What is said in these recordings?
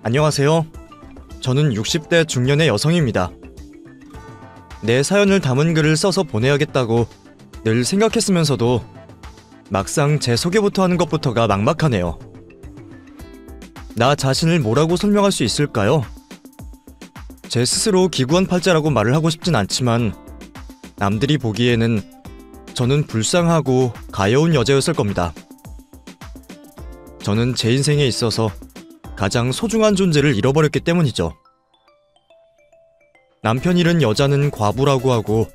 안녕하세요. 저는 60대 중년의 여성입니다. 내 사연을 담은 글을 써서 보내야겠다고 늘 생각했으면서도 막상 제 소개부터 하는 것부터가 막막하네요. 나 자신을 뭐라고 설명할 수 있을까요? 제 스스로 기구한팔자라고 말을 하고 싶진 않지만 남들이 보기에는 저는 불쌍하고 가여운 여자였을 겁니다. 저는 제 인생에 있어서 가장 소중한 존재를 잃어버렸기 때문이죠. 남편 잃은 여자는 과부라고 하고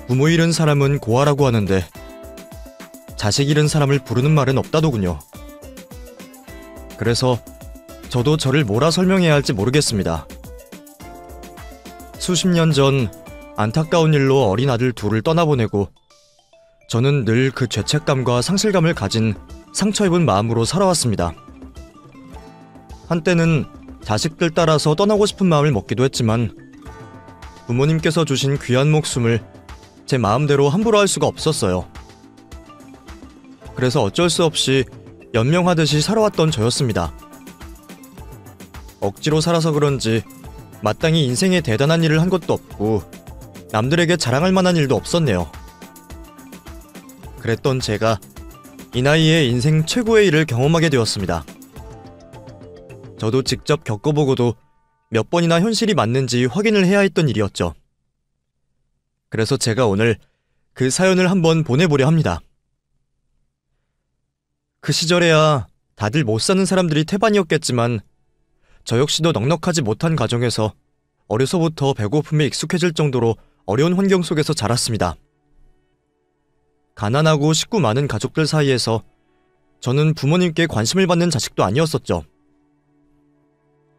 부모 잃은 사람은 고아라고 하는데 자식 잃은 사람을 부르는 말은 없다더군요. 그래서 저도 저를 뭐라 설명해야 할지 모르겠습니다. 수십 년 전 안타까운 일로 어린 아들 둘을 떠나보내고 저는 늘 그 죄책감과 상실감을 가진 상처 입은 마음으로 살아왔습니다. 한때는 자식들 따라서 떠나고 싶은 마음을 먹기도 했지만 부모님께서 주신 귀한 목숨을 제 마음대로 함부로 할 수가 없었어요. 그래서 어쩔 수 없이 연명하듯이 살아왔던 저였습니다. 억지로 살아서 그런지 마땅히 인생에 대단한 일을 한 것도 없고 남들에게 자랑할 만한 일도 없었네요. 그랬던 제가 이 나이에 인생 최고의 일을 경험하게 되었습니다. 저도 직접 겪어보고도 몇 번이나 현실이 맞는지 확인을 해야 했던 일이었죠. 그래서 제가 오늘 그 사연을 한번 보내보려 합니다. 그 시절에야 다들 못 사는 사람들이 태반이었겠지만 저 역시도 넉넉하지 못한 가정에서 어려서부터 배고픔에 익숙해질 정도로 어려운 환경 속에서 자랐습니다. 가난하고 식구 많은 가족들 사이에서 저는 부모님께 관심을 받는 자식도 아니었었죠.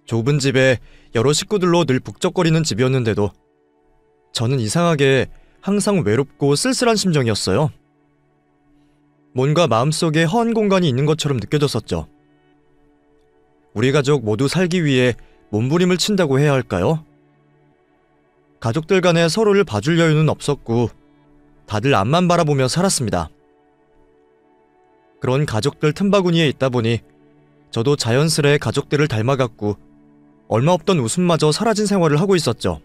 좁은 집에 여러 식구들로 늘 북적거리는 집이었는데도 저는 이상하게 항상 외롭고 쓸쓸한 심정이었어요. 뭔가 마음속에 허한 공간이 있는 것처럼 느껴졌었죠. 우리 가족 모두 살기 위해 몸부림을 친다고 해야 할까요? 가족들 간에 서로를 봐줄 여유는 없었고 다들 앞만 바라보며 살았습니다. 그런 가족들 틈바구니에 있다 보니 저도 자연스레 가족들을 닮아갔고 얼마 없던 웃음마저 사라진 생활을 하고 있었죠.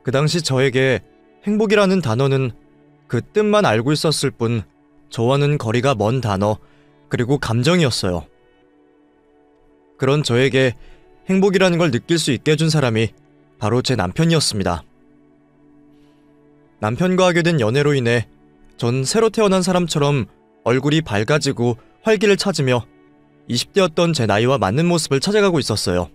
그 당시 저에게 행복이라는 단어는 그 뜻만 알고 있었을 뿐 저와는 거리가 먼 단어 그리고 감정이었어요. 그런 저에게 행복이라는 걸 느낄 수 있게 해준 사람이 바로 제 남편이었습니다. 남편과 하게 된 연애로 인해 전 새로 태어난 사람처럼 얼굴이 밝아지고 활기를 찾으며 20대였던 제 나이와 맞는 모습을 찾아가고 있었어요.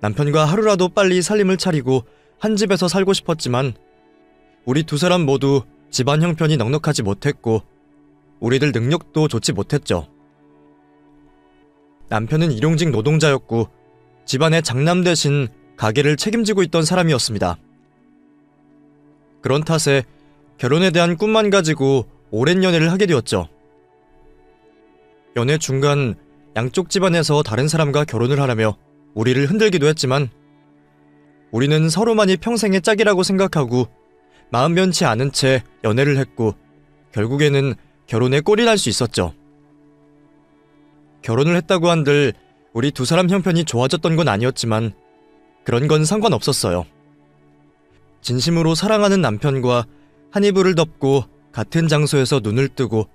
남편과 하루라도 빨리 살림을 차리고 한 집에서 살고 싶었지만 우리 두 사람 모두 집안 형편이 넉넉하지 못했고 우리들 능력도 좋지 못했죠. 남편은 일용직 노동자였고 집안의 장남 대신 가게를 책임지고 있던 사람이었습니다. 그런 탓에 결혼에 대한 꿈만 가지고 오랜 연애를 하게 되었죠. 연애 중간 양쪽 집안에서 다른 사람과 결혼을 하라며 우리를 흔들기도 했지만 우리는 서로만이 평생의 짝이라고 생각하고 마음 변치 않은 채 연애를 했고 결국에는 결혼에 꼴이 날 수 있었죠. 결혼을 했다고 한들 우리 두 사람 형편이 좋아졌던 건 아니었지만 그런 건 상관없었어요. 진심으로 사랑하는 남편과 한 이불을 덮고 같은 장소에서 눈을 뜨고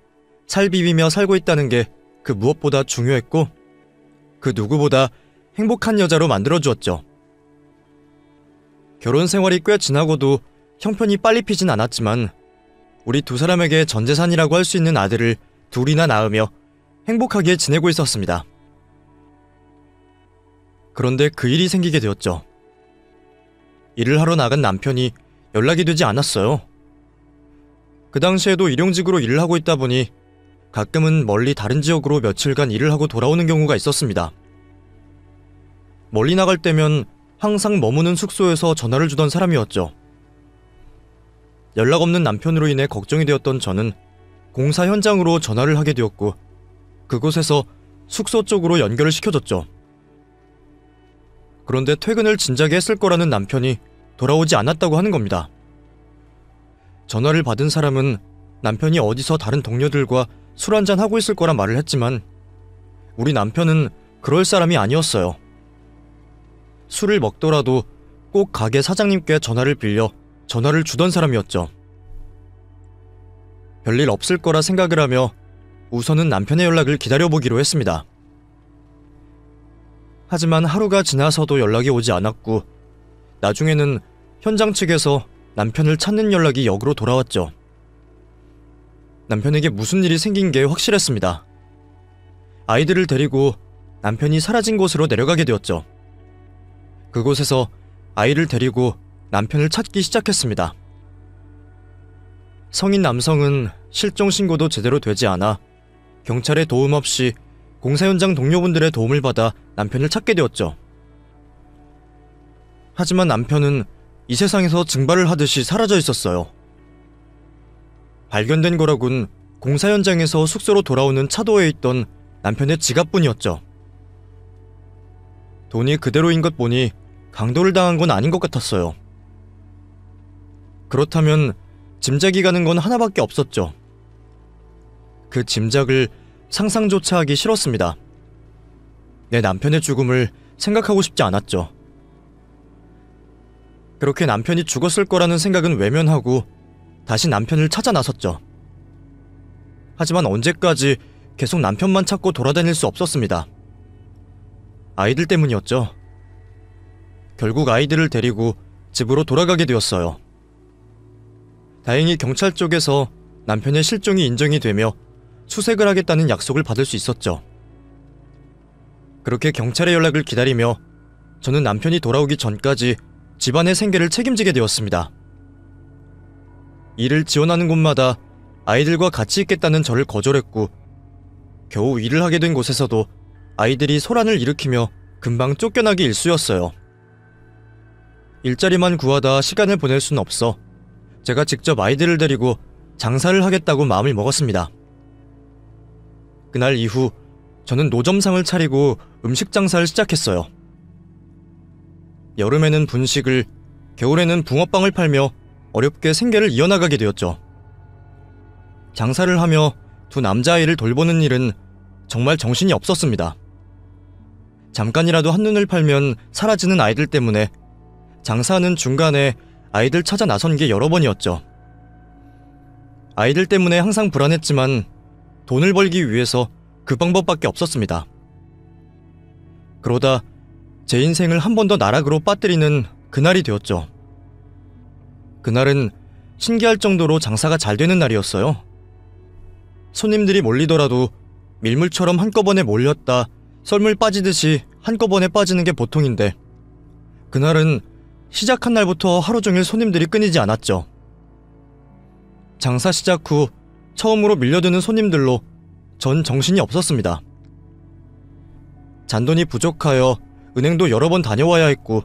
살 비비며 살고 있다는 게 그 무엇보다 중요했고 그 누구보다 행복한 여자로 만들어주었죠. 결혼 생활이 꽤 지나고도 형편이 빨리 피진 않았지만 우리 두 사람에게 전재산이라고 할 수 있는 아들을 둘이나 낳으며 행복하게 지내고 있었습니다. 그런데 그 일이 생기게 되었죠. 일을 하러 나간 남편이 연락이 되지 않았어요. 그 당시에도 일용직으로 일을 하고 있다 보니 가끔은 멀리 다른 지역으로 며칠간 일을 하고 돌아오는 경우가 있었습니다. 멀리 나갈 때면 항상 머무는 숙소에서 전화를 주던 사람이었죠. 연락 없는 남편으로 인해 걱정이 되었던 저는 공사 현장으로 전화를 하게 되었고 그곳에서 숙소 쪽으로 연결을 시켜줬죠. 그런데 퇴근을 진작에 했을 거라는 남편이 돌아오지 않았다고 하는 겁니다. 전화를 받은 사람은 남편이 어디서 다른 동료들과 술 한잔 하고 있을 거란 말을 했지만 우리 남편은 그럴 사람이 아니었어요. 술을 먹더라도 꼭 가게 사장님께 전화를 빌려 전화를 주던 사람이었죠. 별일 없을 거라 생각을 하며 우선은 남편의 연락을 기다려보기로 했습니다. 하지만 하루가 지나서도 연락이 오지 않았고 나중에는 현장 측에서 남편을 찾는 연락이 역으로 돌아왔죠. 남편에게 무슨 일이 생긴 게 확실했습니다. 아이들을 데리고 남편이 사라진 곳으로 내려가게 되었죠. 그곳에서 아이를 데리고 남편을 찾기 시작했습니다. 성인 남성은 실종 신고도 제대로 되지 않아 경찰의 도움 없이 공사 현장 동료분들의 도움을 받아 남편을 찾게 되었죠. 하지만 남편은 이 세상에서 증발을 하듯이 사라져 있었어요. 발견된 거라곤 공사 현장에서 숙소로 돌아오는 차도에 있던 남편의 지갑뿐이었죠. 돈이 그대로인 것 보니 강도를 당한 건 아닌 것 같았어요. 그렇다면 짐작이 가는 건 하나밖에 없었죠. 그 짐작을 상상조차 하기 싫었습니다. 내 남편의 죽음을 생각하고 싶지 않았죠. 그렇게 남편이 죽었을 거라는 생각은 외면하고 다시 남편을 찾아 나섰죠. 하지만 언제까지 계속 남편만 찾고 돌아다닐 수 없었습니다. 아이들 때문이었죠. 결국 아이들을 데리고 집으로 돌아가게 되었어요. 다행히 경찰 쪽에서 남편의 실종이 인정이 되며 수색을 하겠다는 약속을 받을 수 있었죠. 그렇게 경찰의 연락을 기다리며 저는 남편이 돌아오기 전까지 집안의 생계를 책임지게 되었습니다. 일을 지원하는 곳마다 아이들과 같이 있겠다는 저를 거절했고 겨우 일을 하게 된 곳에서도 아이들이 소란을 일으키며 금방 쫓겨나기 일쑤였어요. 일자리만 구하다 시간을 보낼 순 없어 제가 직접 아이들을 데리고 장사를 하겠다고 마음을 먹었습니다. 그날 이후 저는 노점상을 차리고 음식 장사를 시작했어요. 여름에는 분식을, 겨울에는 붕어빵을 팔며 어렵게 생계를 이어나가게 되었죠. 장사를 하며 두 남자아이를 돌보는 일은 정말 정신이 없었습니다. 잠깐이라도 한눈을 팔면 사라지는 아이들 때문에 장사하는 중간에 아이들 찾아 나선 게 여러 번이었죠. 아이들 때문에 항상 불안했지만 돈을 벌기 위해서 그 방법밖에 없었습니다. 그러다 제 인생을 한 번 더 나락으로 빠뜨리는 그날이 되었죠. 그날은 신기할 정도로 장사가 잘 되는 날이었어요. 손님들이 몰리더라도 밀물처럼 한꺼번에 몰렸다 썰물 빠지듯이 한꺼번에 빠지는 게 보통인데 그날은 시작한 날부터 하루 종일 손님들이 끊이지 않았죠. 장사 시작 후 처음으로 밀려드는 손님들로 전 정신이 없었습니다. 잔돈이 부족하여 은행도 여러 번 다녀와야 했고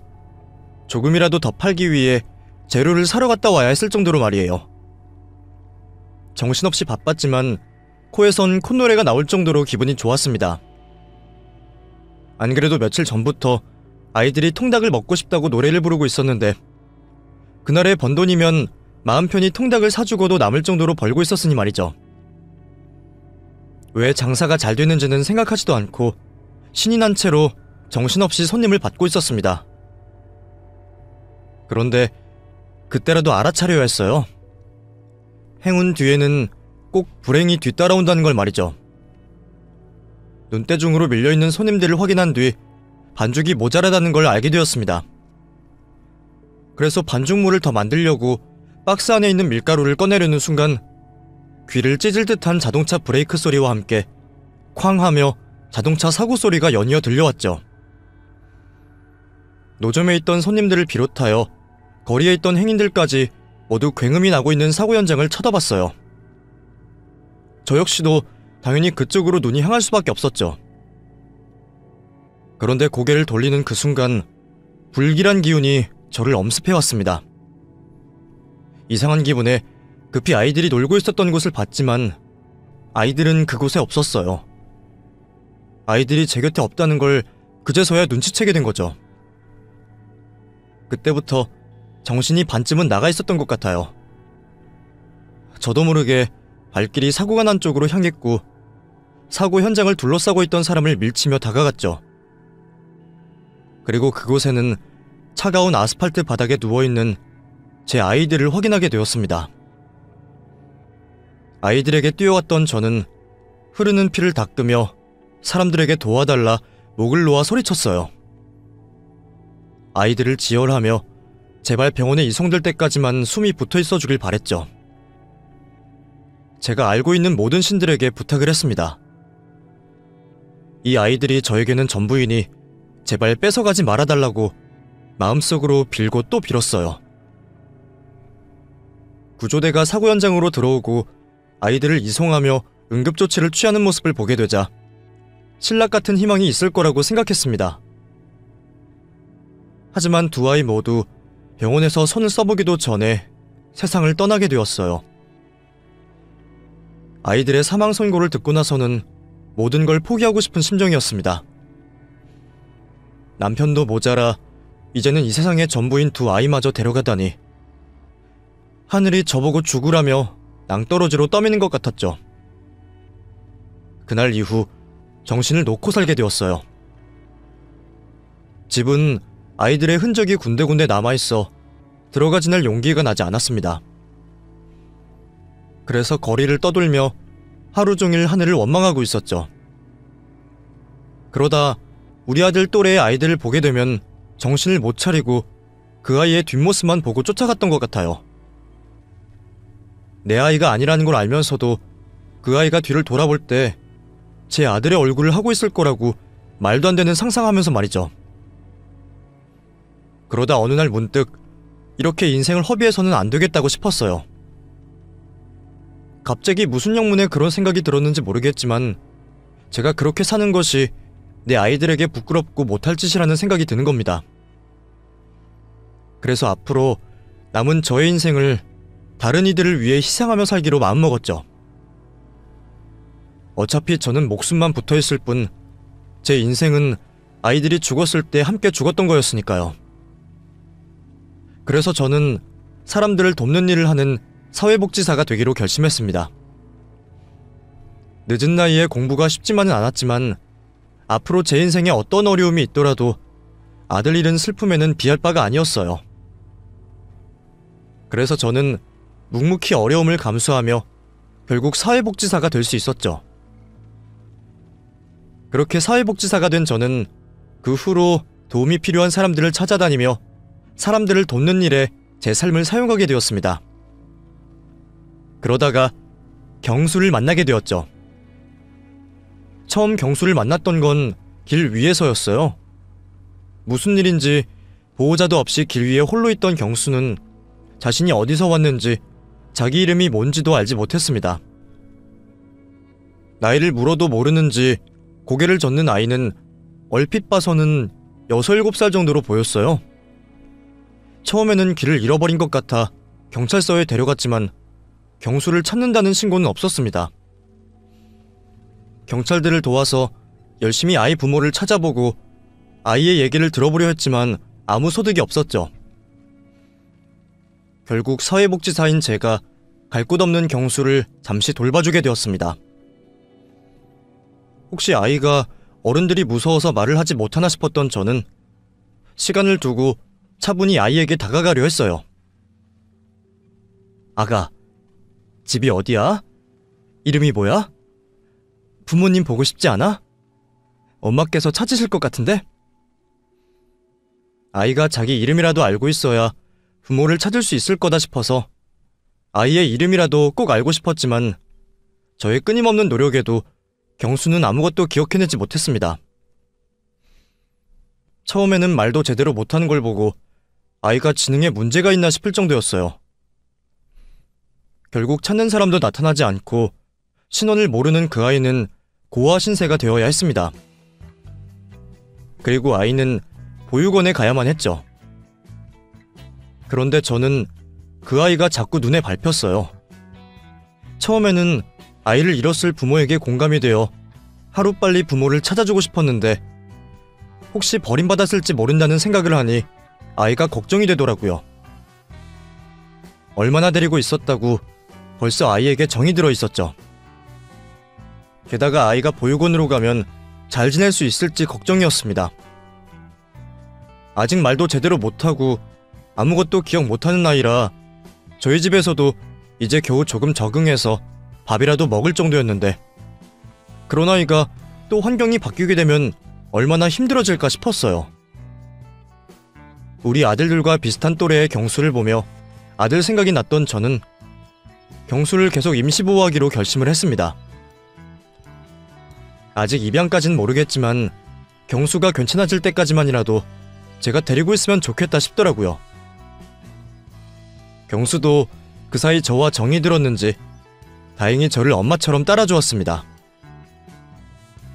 조금이라도 더 팔기 위해 재료를 사러 갔다 와야 했을 정도로 말이에요. 정신없이 바빴지만 코에선 콧노래가 나올 정도로 기분이 좋았습니다. 안 그래도 며칠 전부터 아이들이 통닭을 먹고 싶다고 노래를 부르고 있었는데 그날에 번 돈이면 마음 편히 통닭을 사주고도 남을 정도로 벌고 있었으니 말이죠. 왜 장사가 잘 되는지는 생각하지도 않고 신이 난 채로 정신없이 손님을 받고 있었습니다. 그런데 그때라도 알아차려야 했어요. 행운 뒤에는 꼭 불행이 뒤따라온다는 걸 말이죠. 눈대중으로 밀려있는 손님들을 확인한 뒤 반죽이 모자라다는 걸 알게 되었습니다. 그래서 반죽물을 더 만들려고 박스 안에 있는 밀가루를 꺼내려는 순간 귀를 찢을 듯한 자동차 브레이크 소리와 함께 쾅 하며 자동차 사고 소리가 연이어 들려왔죠. 노점에 있던 손님들을 비롯하여 거리에 있던 행인들까지 모두 굉음이 나고 있는 사고 현장을 쳐다봤어요. 저 역시도 당연히 그쪽으로 눈이 향할 수밖에 없었죠. 그런데 고개를 돌리는 그 순간 불길한 기운이 저를 엄습해왔습니다. 이상한 기분에 급히 아이들이 놀고 있었던 곳을 봤지만 아이들은 그곳에 없었어요. 아이들이 제 곁에 없다는 걸 그제서야 눈치채게 된 거죠. 그때부터 정신이 반쯤은 나가 있었던 것 같아요. 저도 모르게 발길이 사고가 난 쪽으로 향했고 사고 현장을 둘러싸고 있던 사람을 밀치며 다가갔죠. 그리고 그곳에는 차가운 아스팔트 바닥에 누워있는 제 아이들을 확인하게 되었습니다. 아이들에게 뛰어왔던 저는 흐르는 피를 닦으며 사람들에게 도와달라 목을 놓아 소리쳤어요. 아이들을 지혈하며 제발 병원에 이송될 때까지만 숨이 붙어있어 주길 바랬죠. 제가 알고 있는 모든 신들에게 부탁을 했습니다. 이 아이들이 저에게는 전부이니 제발 뺏어가지 말아달라고 마음속으로 빌고 또 빌었어요. 구조대가 사고 현장으로 들어오고 아이들을 이송하며 응급조치를 취하는 모습을 보게 되자 신락 같은 희망이 있을 거라고 생각했습니다. 하지만 두 아이 모두 병원에서 손을 써보기도 전에 세상을 떠나게 되었어요. 아이들의 사망 선고를 듣고 나서는 모든 걸 포기하고 싶은 심정이었습니다. 남편도 모자라 이제는 이 세상의 전부인 두 아이마저 데려가다니. 하늘이 저보고 죽으라며 낭떠러지로 떠미는 것 같았죠. 그날 이후 정신을 놓고 살게 되었어요. 집은 아이들의 흔적이 군데군데 남아있어 들어가 지낼 용기가 나지 않았습니다. 그래서 거리를 떠돌며 하루 종일 하늘을 원망하고 있었죠. 그러다 우리 아들 또래의 아이들을 보게 되면 정신을 못 차리고 그 아이의 뒷모습만 보고 쫓아갔던 것 같아요. 내 아이가 아니라는 걸 알면서도 그 아이가 뒤를 돌아볼 때 제 아들의 얼굴을 하고 있을 거라고 말도 안 되는 상상하면서 말이죠. 그러다 어느 날 문득 이렇게 인생을 허비해서는 안 되겠다고 싶었어요. 갑자기 무슨 영문에 그런 생각이 들었는지 모르겠지만 제가 그렇게 사는 것이 내 아이들에게 부끄럽고 못할 짓이라는 생각이 드는 겁니다. 그래서 앞으로 남은 저의 인생을 다른 이들을 위해 희생하며 살기로 마음먹었죠. 어차피 저는 목숨만 붙어있을 뿐 제 인생은 아이들이 죽었을 때 함께 죽었던 거였으니까요. 그래서 저는 사람들을 돕는 일을 하는 사회복지사가 되기로 결심했습니다. 늦은 나이에 공부가 쉽지만은 않았지만 앞으로 제 인생에 어떤 어려움이 있더라도 아들 잃은 슬픔에는 비할 바가 아니었어요. 그래서 저는 묵묵히 어려움을 감수하며 결국 사회복지사가 될 수 있었죠. 그렇게 사회복지사가 된 저는 그 후로 도움이 필요한 사람들을 찾아다니며 사람들을 돕는 일에 제 삶을 사용하게 되었습니다. 그러다가 경수를 만나게 되었죠. 처음 경수를 만났던 건 길 위에서였어요. 무슨 일인지 보호자도 없이 길 위에 홀로 있던 경수는 자신이 어디서 왔는지 자기 이름이 뭔지도 알지 못했습니다. 나이를 물어도 모르는지 고개를 젓는 아이는 얼핏 봐서는 6, 7살 정도로 보였어요. 처음에는 길을 잃어버린 것 같아 경찰서에 데려갔지만 경수를 찾는다는 신고는 없었습니다. 경찰들을 도와서 열심히 아이 부모를 찾아보고 아이의 얘기를 들어보려 했지만 아무 소득이 없었죠. 결국 사회복지사인 제가 갈 곳 없는 경수를 잠시 돌봐주게 되었습니다. 혹시 아이가 어른들이 무서워서 말을 하지 못하나 싶었던 저는 시간을 두고 차분히 아이에게 다가가려 했어요. 아가, 집이 어디야? 이름이 뭐야? 부모님 보고 싶지 않아? 엄마께서 찾으실 것 같은데? 아이가 자기 이름이라도 알고 있어야 부모를 찾을 수 있을 거다 싶어서 아이의 이름이라도 꼭 알고 싶었지만 저의 끊임없는 노력에도 경수는 아무것도 기억해내지 못했습니다. 처음에는 말도 제대로 못하는 걸 보고 아이가 지능에 문제가 있나 싶을 정도였어요. 결국 찾는 사람도 나타나지 않고 신원을 모르는 그 아이는 고아 신세가 되어야 했습니다. 그리고 아이는 보육원에 가야만 했죠. 그런데 저는 그 아이가 자꾸 눈에 밟혔어요. 처음에는 아이를 잃었을 부모에게 공감이 되어 하루빨리 부모를 찾아주고 싶었는데 혹시 버림받았을지 모른다는 생각을 하니 아이가 걱정이 되더라고요. 얼마나 데리고 있었다고 벌써 아이에게 정이 들어 있었죠. 게다가 아이가 보육원으로 가면 잘 지낼 수 있을지 걱정이었습니다. 아직 말도 제대로 못하고 아무것도 기억 못하는 나이라 저희 집에서도 이제 겨우 조금 적응해서 밥이라도 먹을 정도였는데, 그런 아이가 또 환경이 바뀌게 되면 얼마나 힘들어질까 싶었어요. 우리 아들들과 비슷한 또래의 경수를 보며 아들 생각이 났던 저는 경수를 계속 임시보호하기로 결심을 했습니다. 아직 입양까진 모르겠지만 경수가 괜찮아질 때까지만이라도 제가 데리고 있으면 좋겠다 싶더라고요. 경수도 그 사이 저와 정이 들었는지 다행히 저를 엄마처럼 따라주었습니다.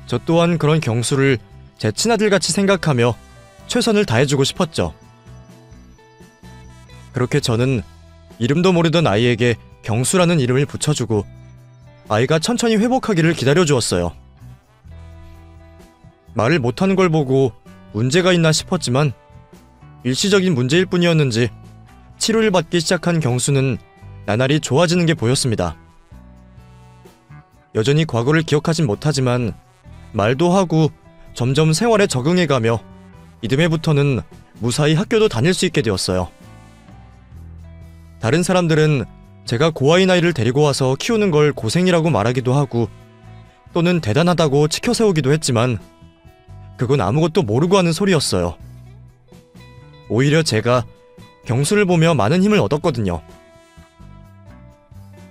저 또한 그런 경수를 제 친아들같이 생각하며 최선을 다해주고 싶었죠. 그렇게 저는 이름도 모르던 아이에게 경수라는 이름을 붙여주고 아이가 천천히 회복하기를 기다려주었어요. 말을 못하는 걸 보고 문제가 있나 싶었지만 일시적인 문제일 뿐이었는지 치료를 받기 시작한 경수는 나날이 좋아지는 게 보였습니다. 여전히 과거를 기억하진 못하지만 말도 하고 점점 생활에 적응해가며 이듬해부터는 무사히 학교도 다닐 수 있게 되었어요. 다른 사람들은 제가 고아인 아이를 데리고 와서 키우는 걸 고생이라고 말하기도 하고 또는 대단하다고 치켜세우기도 했지만 그건 아무것도 모르고 하는 소리였어요. 오히려 제가 경수를 보며 많은 힘을 얻었거든요.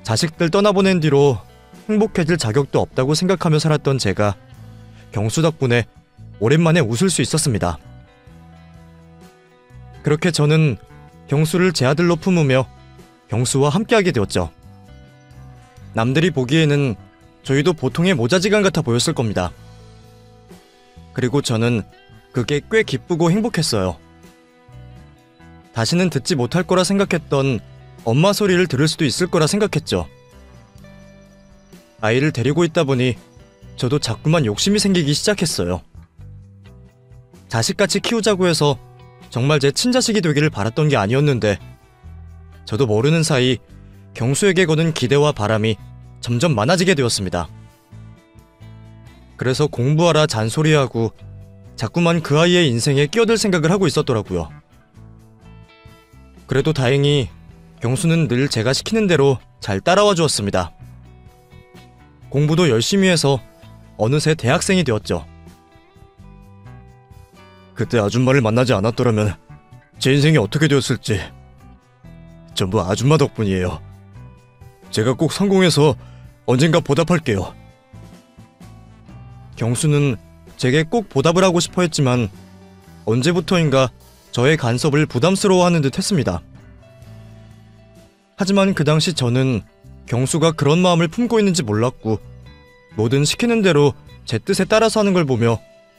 자식들 떠나보낸 뒤로 행복해질 자격도 없다고 생각하며 살았던 제가 경수 덕분에 오랜만에 웃을 수 있었습니다. 그렇게 저는 경수를 제 아들로 품으며 경수와 함께하게 되었죠. 남들이 보기에는 저희도 보통의 모자지간 같아 보였을 겁니다. 그리고 저는 그게 꽤 기쁘고 행복했어요. 다시는 듣지 못할 거라 생각했던 엄마 소리를 들을 수도 있을 거라 생각했죠. 아이를 데리고 있다 보니 저도 자꾸만 욕심이 생기기 시작했어요. 자식같이 키우자고 해서 정말 제 친자식이 되기를 바랐던 게 아니었는데 저도 모르는 사이 경수에게 거는 기대와 바람이 점점 많아지게 되었습니다. 그래서 공부하라 잔소리하고 자꾸만 그 아이의 인생에 끼어들 생각을 하고 있었더라고요. 그래도 다행히 경수는 늘 제가 시키는 대로 잘 따라와 주었습니다. 공부도 열심히 해서 어느새 대학생이 되었죠. 그때 아줌마를 만나지 않았더라면 제 인생이 어떻게 되었을지 전부 아줌마 덕분이에요. 제가 꼭 성공해서 언젠가 보답할게요. 경수는 제게 꼭 보답을 하고 싶어 했지만 언제부터인가 저의 간섭을 부담스러워하는 듯 했습니다. 하지만 그 당시 저는 경수가 그런 마음을 품고 있는지 몰랐고 뭐든 시키는 대로 제 뜻에 따라서 하는 걸 보며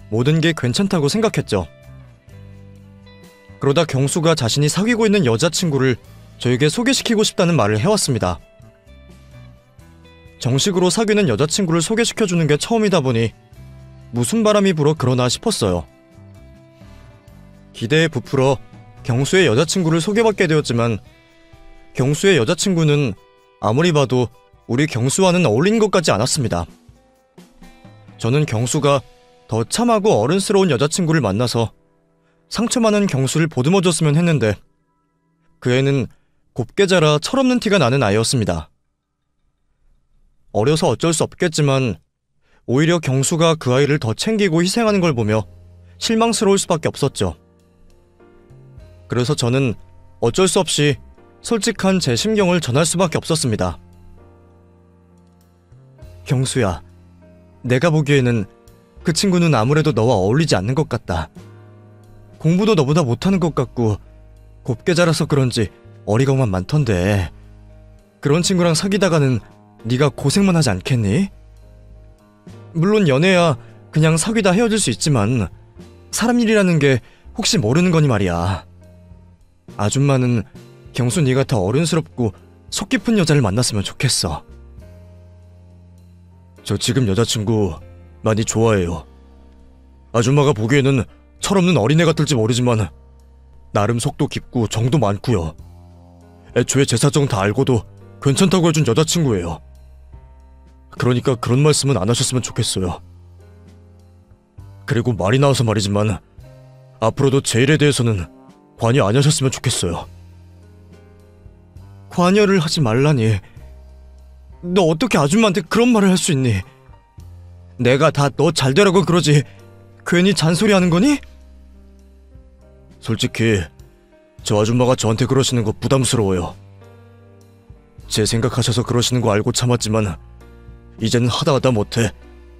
모든 게 괜찮다고 생각했죠. 그러다 경수가 자신이 사귀고 있는 여자친구를 저에게 소개시키고 싶다는 말을 해왔습니다. 정식으로 사귀는 여자친구를 소개시켜주는 게 처음이다 보니 무슨 바람이 불어 그러나 싶었어요. 기대에 부풀어 경수의 여자친구를 소개받게 되었지만 경수의 여자친구는 아무리 봐도 우리 경수와는 어울리는 것 같지 않았습니다. 저는 경수가 더 참하고 어른스러운 여자친구를 만나서 상처 많은 경수를 보듬어줬으면 했는데 그 애는 곱게 자라 철없는 티가 나는 아이였습니다. 어려서 어쩔 수 없겠지만 오히려 경수가 그 아이를 더 챙기고 희생하는 걸 보며 실망스러울 수밖에 없었죠. 그래서 저는 어쩔 수 없이 솔직한 제 심경을 전할 수밖에 없었습니다. 경수야, 내가 보기에는 그 친구는 아무래도 너와 어울리지 않는 것 같다. 공부도 너보다 못하는 것 같고 곱게 자라서 그런지 어리광만 많던데 그런 친구랑 사귀다가는 네가 고생만 하지 않겠니? 물론 연애야 그냥 사귀다 헤어질 수 있지만 사람 일이라는 게 혹시 모르는 거니 말이야. 아줌마는 경수 네가 더 어른스럽고 속 깊은 여자를 만났으면 좋겠어. 저 지금 여자친구 많이 좋아해요. 아줌마가 보기에는 철없는 어린애 같을지 모르지만 나름 속도 깊고 정도 많고요. 애초에 제 사정 다 알고도 괜찮다고 해준 여자친구예요. 그러니까 그런 말씀은 안 하셨으면 좋겠어요. 그리고 말이 나와서 말이지만 앞으로도 제 일에 대해서는 관여 안 하셨으면 좋겠어요. 관여를 하지 말라니. 너 어떻게 아줌마한테 그런 말을 할 수 있니? 내가 다 너 잘되라고 그러지 괜히 잔소리하는 거니? 솔직히 저 아줌마가 저한테 그러시는 거 부담스러워요. 제 생각하셔서 그러시는 거 알고 참았지만 이제는 하다 못해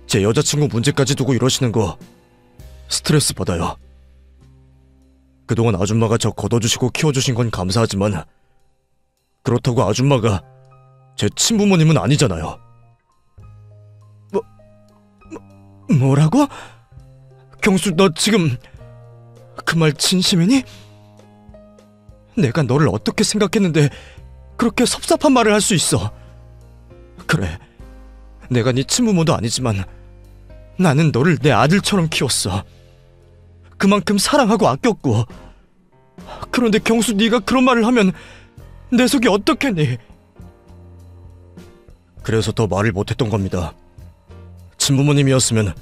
제 여자친구 문제까지 두고 이러시는 거 스트레스 받아요. 그동안 아줌마가 저 걷어주시고 키워주신 건 감사하지만 그렇다고 아줌마가 제 친부모님은 아니잖아요. 뭐라고? 경수, 너 지금 그 말 진심이니? 내가 너를 어떻게 생각했는데 그렇게 섭섭한 말을 할 수 있어. 그래, 내가 네 친부모도 아니지만 나는 너를 내 아들처럼 키웠어. 그만큼 사랑하고 아꼈고. 그런데 경수, 네가 그런 말을 하면 내 속이 어떻겠니? 그래서 더 말을 못했던 겁니다. 친부모님이었으면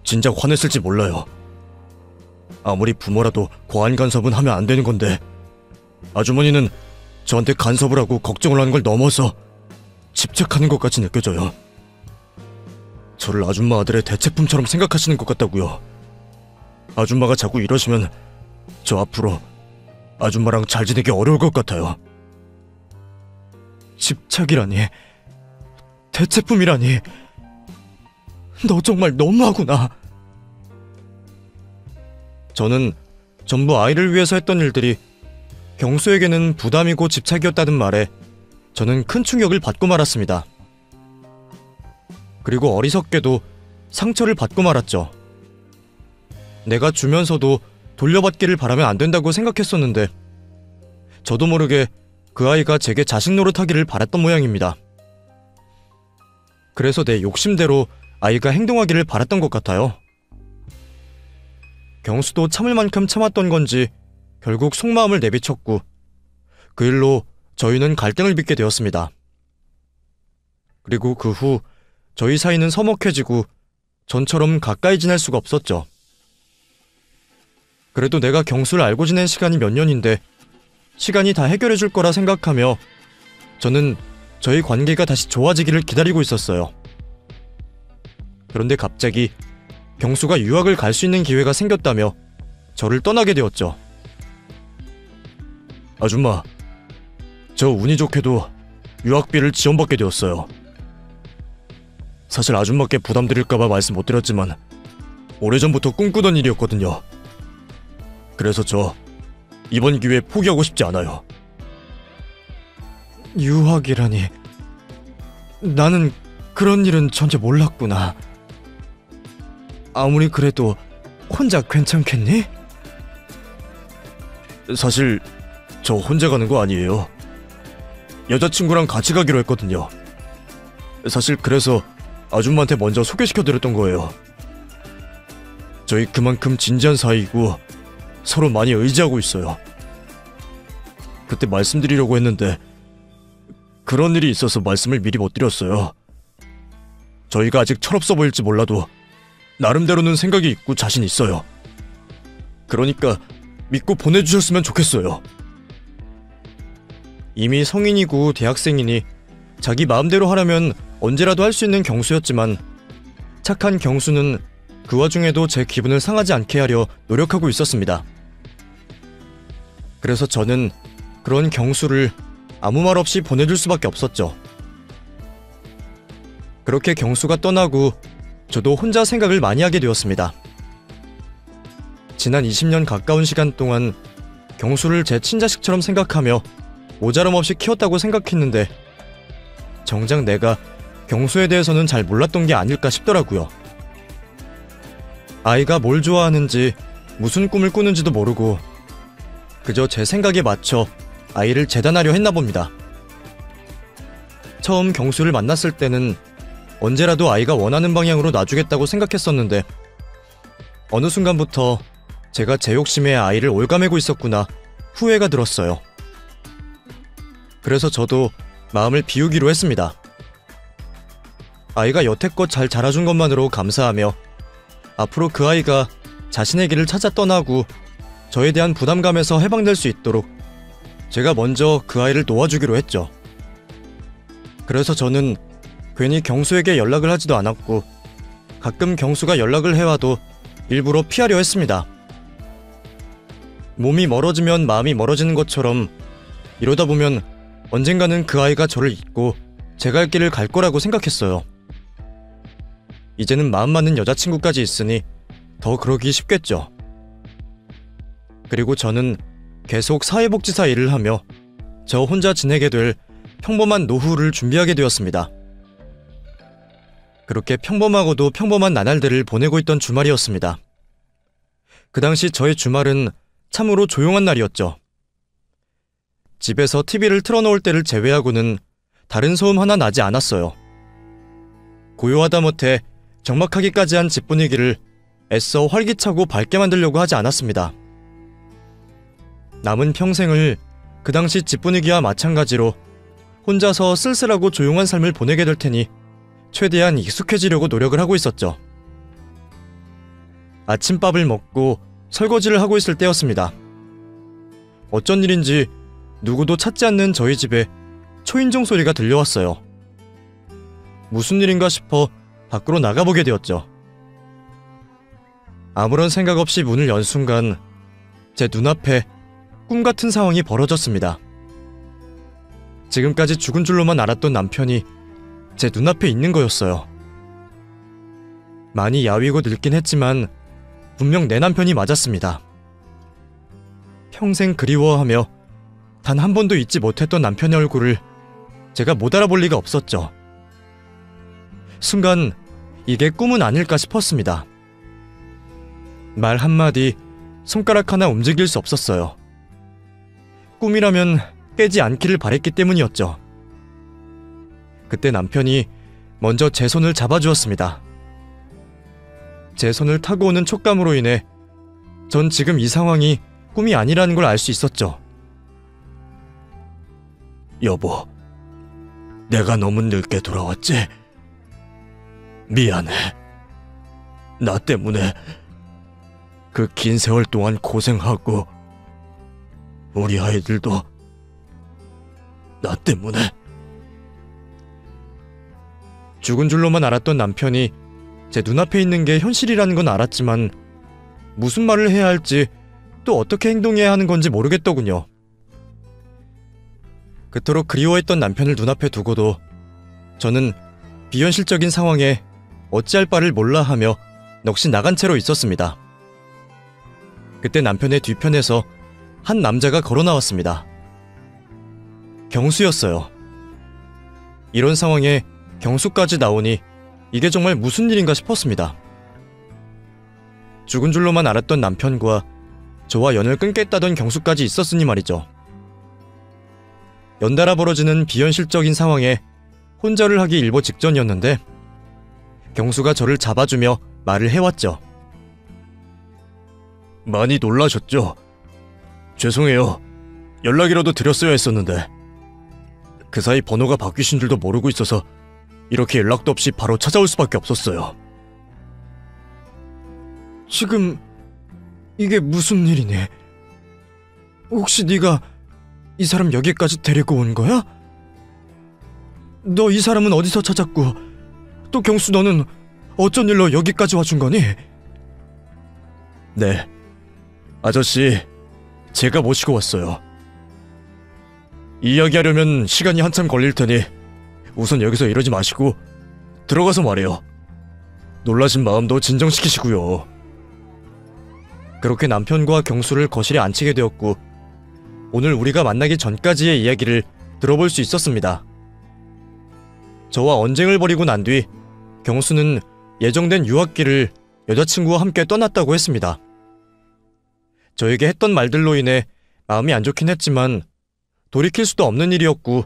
진작 화냈을지 몰라요. 아무리 부모라도 과한 간섭은 하면 안 되는 건데 아주머니는 저한테 간섭을 하고 걱정을 하는 걸 넘어서 집착하는 것 같이 느껴져요. 저를 아줌마 아들의 대체품처럼 생각하시는 것 같다고요. 아줌마가 자꾸 이러시면 저 앞으로 아줌마랑 잘 지내기 어려울 것 같아요. 집착이라니, 대체품이라니, 너 정말 너무하구나. 저는 전부 아이를 위해서 했던 일들이 경수에게는 부담이고 집착이었다는 말에 저는 큰 충격을 받고 말았습니다. 그리고 어리석게도 상처를 받고 말았죠. 내가 주면서도 돌려받기를 바라면 안 된다고 생각했었는데 저도 모르게 그 아이가 제게 자식 노릇하기를 바랐던 모양입니다. 그래서 내 욕심대로 아이가 행동하기를 바랐던 것 같아요. 경수도 참을 만큼 참았던 건지 결국 속마음을 내비쳤고 그 일로 저희는 갈등을 빚게 되었습니다. 그리고 그 후 저희 사이는 서먹해지고 전처럼 가까이 지낼 수가 없었죠. 그래도 내가 경수를 알고 지낸 시간이 몇 년인데 시간이 다 해결해 줄 거라 생각하며 저는 저희 관계가 다시 좋아지기를 기다리고 있었어요. 그런데 갑자기 경수가 유학을 갈 수 있는 기회가 생겼다며 저를 떠나게 되었죠. 아줌마, 저 운이 좋게도 유학비를 지원받게 되었어요. 사실 아줌마께 부담드릴까봐 말씀 못 드렸지만 오래전부터 꿈꾸던 일이었거든요. 그래서 저 이번 기회에 포기하고 싶지 않아요. 유학이라니, 나는 그런 일은 전혀 몰랐구나. 아무리 그래도 혼자 괜찮겠니? 사실 저 혼자 가는 거 아니에요. 여자친구랑 같이 가기로 했거든요. 사실 그래서 아줌마한테 먼저 소개시켜드렸던 거예요. 저희 그만큼 진지한 사이이고 서로 많이 의지하고 있어요. 그때 말씀드리려고 했는데 그런 일이 있어서 말씀을 미리 못 드렸어요. 저희가 아직 철없어 보일지 몰라도 나름대로는 생각이 있고 자신 있어요. 그러니까 믿고 보내주셨으면 좋겠어요. 이미 성인이고 대학생이니 자기 마음대로 하라면 언제라도 할 수 있는 경수였지만 착한 경수는 그 와중에도 제 기분을 상하지 않게 하려 노력하고 있었습니다. 그래서 저는 그런 경수를 아무 말 없이 보내줄 수밖에 없었죠. 그렇게 경수가 떠나고 저도 혼자 생각을 많이 하게 되었습니다. 지난 20년 가까운 시간 동안 경수를 제 친자식처럼 생각하며 모자람 없이 키웠다고 생각했는데 정작 내가 경수에 대해서는 잘 몰랐던 게 아닐까 싶더라고요. 아이가 뭘 좋아하는지 무슨 꿈을 꾸는지도 모르고 그저 제 생각에 맞춰 아이를 재단하려 했나 봅니다. 처음 경수를 만났을 때는 언제라도 아이가 원하는 방향으로 놔주겠다고 생각했었는데 어느 순간부터 제가 제 욕심에 아이를 올가매고 있었구나 후회가 들었어요. 그래서 저도 마음을 비우기로 했습니다. 아이가 여태껏 잘 자라준 것만으로 감사하며 앞으로 그 아이가 자신의 길을 찾아 떠나고 저에 대한 부담감에서 해방될 수 있도록 제가 먼저 그 아이를 놓아주기로 했죠. 그래서 저는 괜히 경수에게 연락을 하지도 않았고 가끔 경수가 연락을 해와도 일부러 피하려 했습니다. 몸이 멀어지면 마음이 멀어지는 것처럼 이러다 보면 언젠가는 그 아이가 저를 잊고 제 갈 길을 갈 거라고 생각했어요. 이제는 마음 맞는 여자친구까지 있으니 더 그러기 쉽겠죠. 그리고 저는 계속 사회복지사 일을 하며 저 혼자 지내게 될 평범한 노후를 준비하게 되었습니다. 그렇게 평범하고도 평범한 나날들을 보내고 있던 주말이었습니다. 그 당시 저의 주말은 참으로 조용한 날이었죠. 집에서 TV를 틀어놓을 때를 제외하고는 다른 소음 하나 나지 않았어요. 고요하다 못해 적막하기까지 한 집 분위기를 애써 활기차고 밝게 만들려고 하지 않았습니다. 남은 평생을 그 당시 집 분위기와 마찬가지로 혼자서 쓸쓸하고 조용한 삶을 보내게 될 테니 최대한 익숙해지려고 노력을 하고 있었죠. 아침밥을 먹고 설거지를 하고 있을 때였습니다. 어쩐 일인지 누구도 찾지 않는 저희 집에 초인종 소리가 들려왔어요. 무슨 일인가 싶어 밖으로 나가보게 되었죠. 아무런 생각 없이 문을 연 순간 제 눈앞에 꿈같은 상황이 벌어졌습니다. 지금까지 죽은 줄로만 알았던 남편이 제 눈앞에 있는 거였어요. 많이 야위고 늙긴 했지만 분명 내 남편이 맞았습니다. 평생 그리워하며 단 한 번도 잊지 못했던 남편의 얼굴을 제가 못 알아볼 리가 없었죠. 순간 이게 꿈은 아닐까 싶었습니다. 말 한마디, 손가락 하나 움직일 수 없었어요. 꿈이라면 깨지 않기를 바랬기 때문이었죠. 그때 남편이 먼저 제 손을 잡아주었습니다. 제 손을 타고 오는 촉감으로 인해 전 지금 이 상황이 꿈이 아니라는 걸 알 수 있었죠. 여보, 내가 너무 늦게 돌아왔지? 미안해. 나 때문에 그 긴 세월 동안 고생하고 우리 아이들도 나 때문에. 죽은 줄로만 알았던 남편이 제 눈앞에 있는 게 현실이라는 건 알았지만 무슨 말을 해야 할지 또 어떻게 행동해야 하는 건지 모르겠더군요. 그토록 그리워했던 남편을 눈앞에 두고도 저는 비현실적인 상황에 어찌할 바를 몰라 하며 넋이 나간 채로 있었습니다. 그때 남편의 뒤편에서 한 남자가 걸어 나왔습니다. 경수였어요. 이런 상황에 경수까지 나오니 이게 정말 무슨 일인가 싶었습니다. 죽은 줄로만 알았던 남편과 저와 연을 끊겠다던 경수까지 있었으니 말이죠. 연달아 벌어지는 비현실적인 상황에 혼절을 하기 일보 직전이었는데 경수가 저를 잡아주며 말을 해왔죠. 많이 놀라셨죠? 죄송해요. 연락이라도 드렸어야 했었는데 그 사이 번호가 바뀌신 줄도 모르고 있어서 이렇게 연락도 없이 바로 찾아올 수밖에 없었어요. 지금 이게 무슨 일이니? 혹시 네가 이 사람 여기까지 데리고 온 거야? 너 이 사람은 어디서 찾았고 또 경수 너는 어쩐 일로 여기까지 와준 거니? 네, 아저씨 제가 모시고 왔어요. 이야기하려면 시간이 한참 걸릴 테니 우선 여기서 이러지 마시고 들어가서 말해요. 놀라신 마음도 진정시키시고요. 그렇게 남편과 경수를 거실에 앉히게 되었고 오늘 우리가 만나기 전까지의 이야기를 들어볼 수 있었습니다. 저와 언쟁을 벌이고 난 뒤 경수는 예정된 유학길을 여자친구와 함께 떠났다고 했습니다. 저에게 했던 말들로 인해 마음이 안 좋긴 했지만 돌이킬 수도 없는 일이었고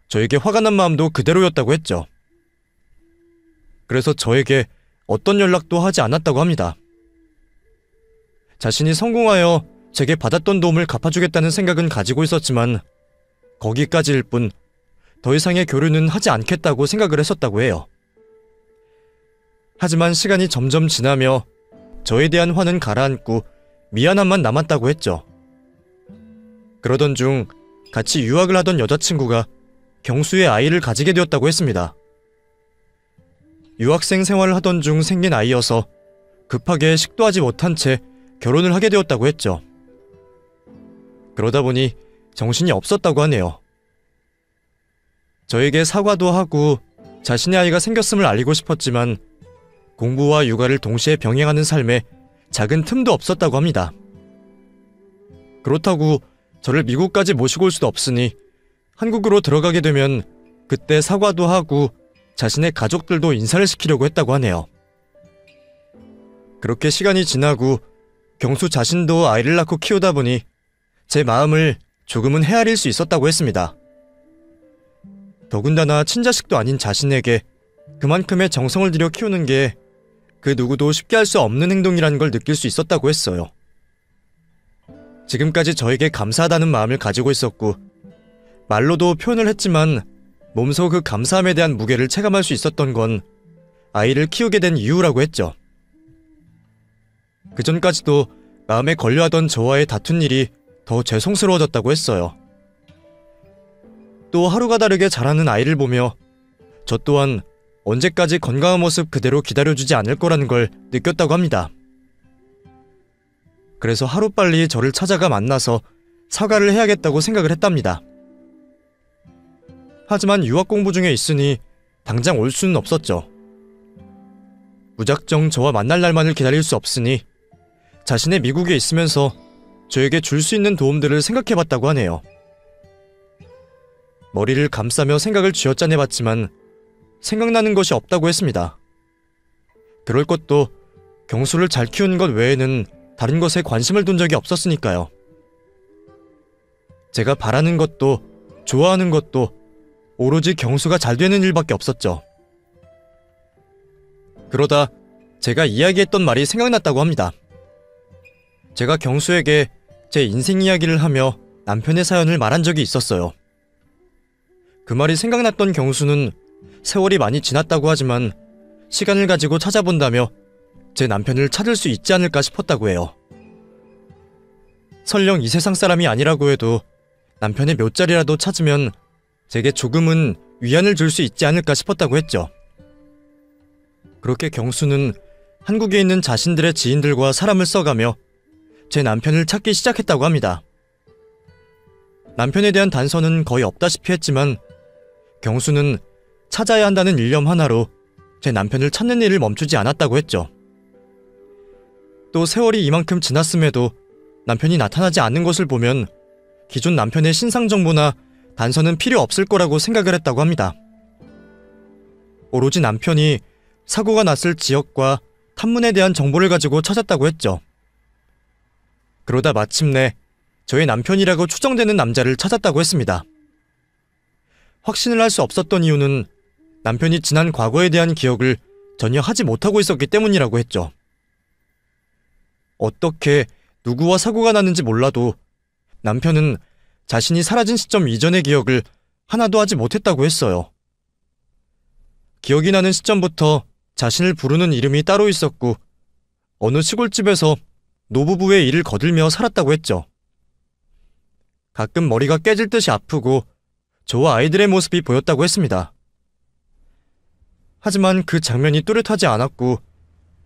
저에게 화가 난 마음도 그대로였다고 했죠. 그래서 저에게 어떤 연락도 하지 않았다고 합니다. 자신이 성공하여 제게 받았던 도움을 갚아주겠다는 생각은 가지고 있었지만 거기까지일 뿐 더 이상의 교류는 하지 않겠다고 생각을 했었다고 해요. 하지만 시간이 점점 지나며 저에 대한 화는 가라앉고 미안함만 남았다고 했죠. 그러던 중 같이 유학을 하던 여자친구가 경수의 아이를 가지게 되었다고 했습니다. 유학생 생활을 하던 중 생긴 아이여서 급하게 식도하지 못한 채 결혼을 하게 되었다고 했죠. 그러다 보니 정신이 없었다고 하네요. 저에게 사과도 하고 자신의 아이가 생겼음을 알리고 싶었지만 공부와 육아를 동시에 병행하는 삶에 작은 틈도 없었다고 합니다. 그렇다고 저를 미국까지 모시고 올 수도 없으니 한국으로 들어가게 되면 그때 사과도 하고 자신의 가족들도 인사를 시키려고 했다고 하네요. 그렇게 시간이 지나고 경수 자신도 아이를 낳고 키우다 보니 제 마음을 조금은 헤아릴 수 있었다고 했습니다. 더군다나 친자식도 아닌 자신에게 그만큼의 정성을 들여 키우는 게 그 누구도 쉽게 할 수 없는 행동이라는 걸 느낄 수 있었다고 했어요. 지금까지 저에게 감사하다는 마음을 가지고 있었고 말로도 표현을 했지만 몸소 그 감사함에 대한 무게를 체감할 수 있었던 건 아이를 키우게 된 이유라고 했죠. 그전까지도 마음에 걸려하던 저와의 다툰 일이 더 죄송스러워졌다고 했어요. 또 하루가 다르게 자라는 아이를 보며 저 또한 언제까지 건강한 모습 그대로 기다려주지 않을 거라는 걸 느꼈다고 합니다. 그래서 하루빨리 저를 찾아가 만나서 사과를 해야겠다고 생각을 했답니다. 하지만 유학 공부 중에 있으니 당장 올 수는 없었죠. 무작정 저와 만날 날만을 기다릴 수 없으니 자신의 미국에 있으면서 저에게 줄 수 있는 도움들을 생각해봤다고 하네요. 머리를 감싸며 생각을 쥐어짜내봤지만 생각나는 것이 없다고 했습니다. 그럴 것도 경수를 잘 키우는 것 외에는 다른 것에 관심을 둔 적이 없었으니까요. 제가 바라는 것도 좋아하는 것도 오로지 경수가 잘 되는 일밖에 없었죠. 그러다 제가 이야기했던 말이 생각났다고 합니다. 제가 경수에게 제 인생 이야기를 하며 남편의 사연을 말한 적이 있었어요. 그 말이 생각났던 경수는 세월이 많이 지났다고 하지만 시간을 가지고 찾아본다며 제 남편을 찾을 수 있지 않을까 싶었다고 해요. 설령 이 세상 사람이 아니라고 해도 남편의 몇 자리라도 찾으면 제게 조금은 위안을 줄 수 있지 않을까 싶었다고 했죠. 그렇게 경수는 한국에 있는 자신들의 지인들과 사람을 써가며 제 남편을 찾기 시작했다고 합니다. 남편에 대한 단서는 거의 없다시피 했지만 경수는 찾아야 한다는 일념 하나로 제 남편을 찾는 일을 멈추지 않았다고 했죠. 또 세월이 이만큼 지났음에도 남편이 나타나지 않는 것을 보면 기존 남편의 신상 정보나 단서는 필요 없을 거라고 생각을 했다고 합니다. 오로지 남편이 사고가 났을 지역과 탐문에 대한 정보를 가지고 찾았다고 했죠. 그러다 마침내 저의 남편이라고 추정되는 남자를 찾았다고 했습니다. 확신을 할 수 없었던 이유는 남편이 지난 과거에 대한 기억을 전혀 하지 못하고 있었기 때문이라고 했죠. 어떻게 누구와 사고가 났는지 몰라도 남편은 자신이 사라진 시점 이전의 기억을 하나도 하지 못했다고 했어요. 기억이 나는 시점부터 자신을 부르는 이름이 따로 있었고 어느 시골집에서 노부부의 일을 거들며 살았다고 했죠. 가끔 머리가 깨질 듯이 아프고 저와 아이들의 모습이 보였다고 했습니다. 하지만 그 장면이 뚜렷하지 않았고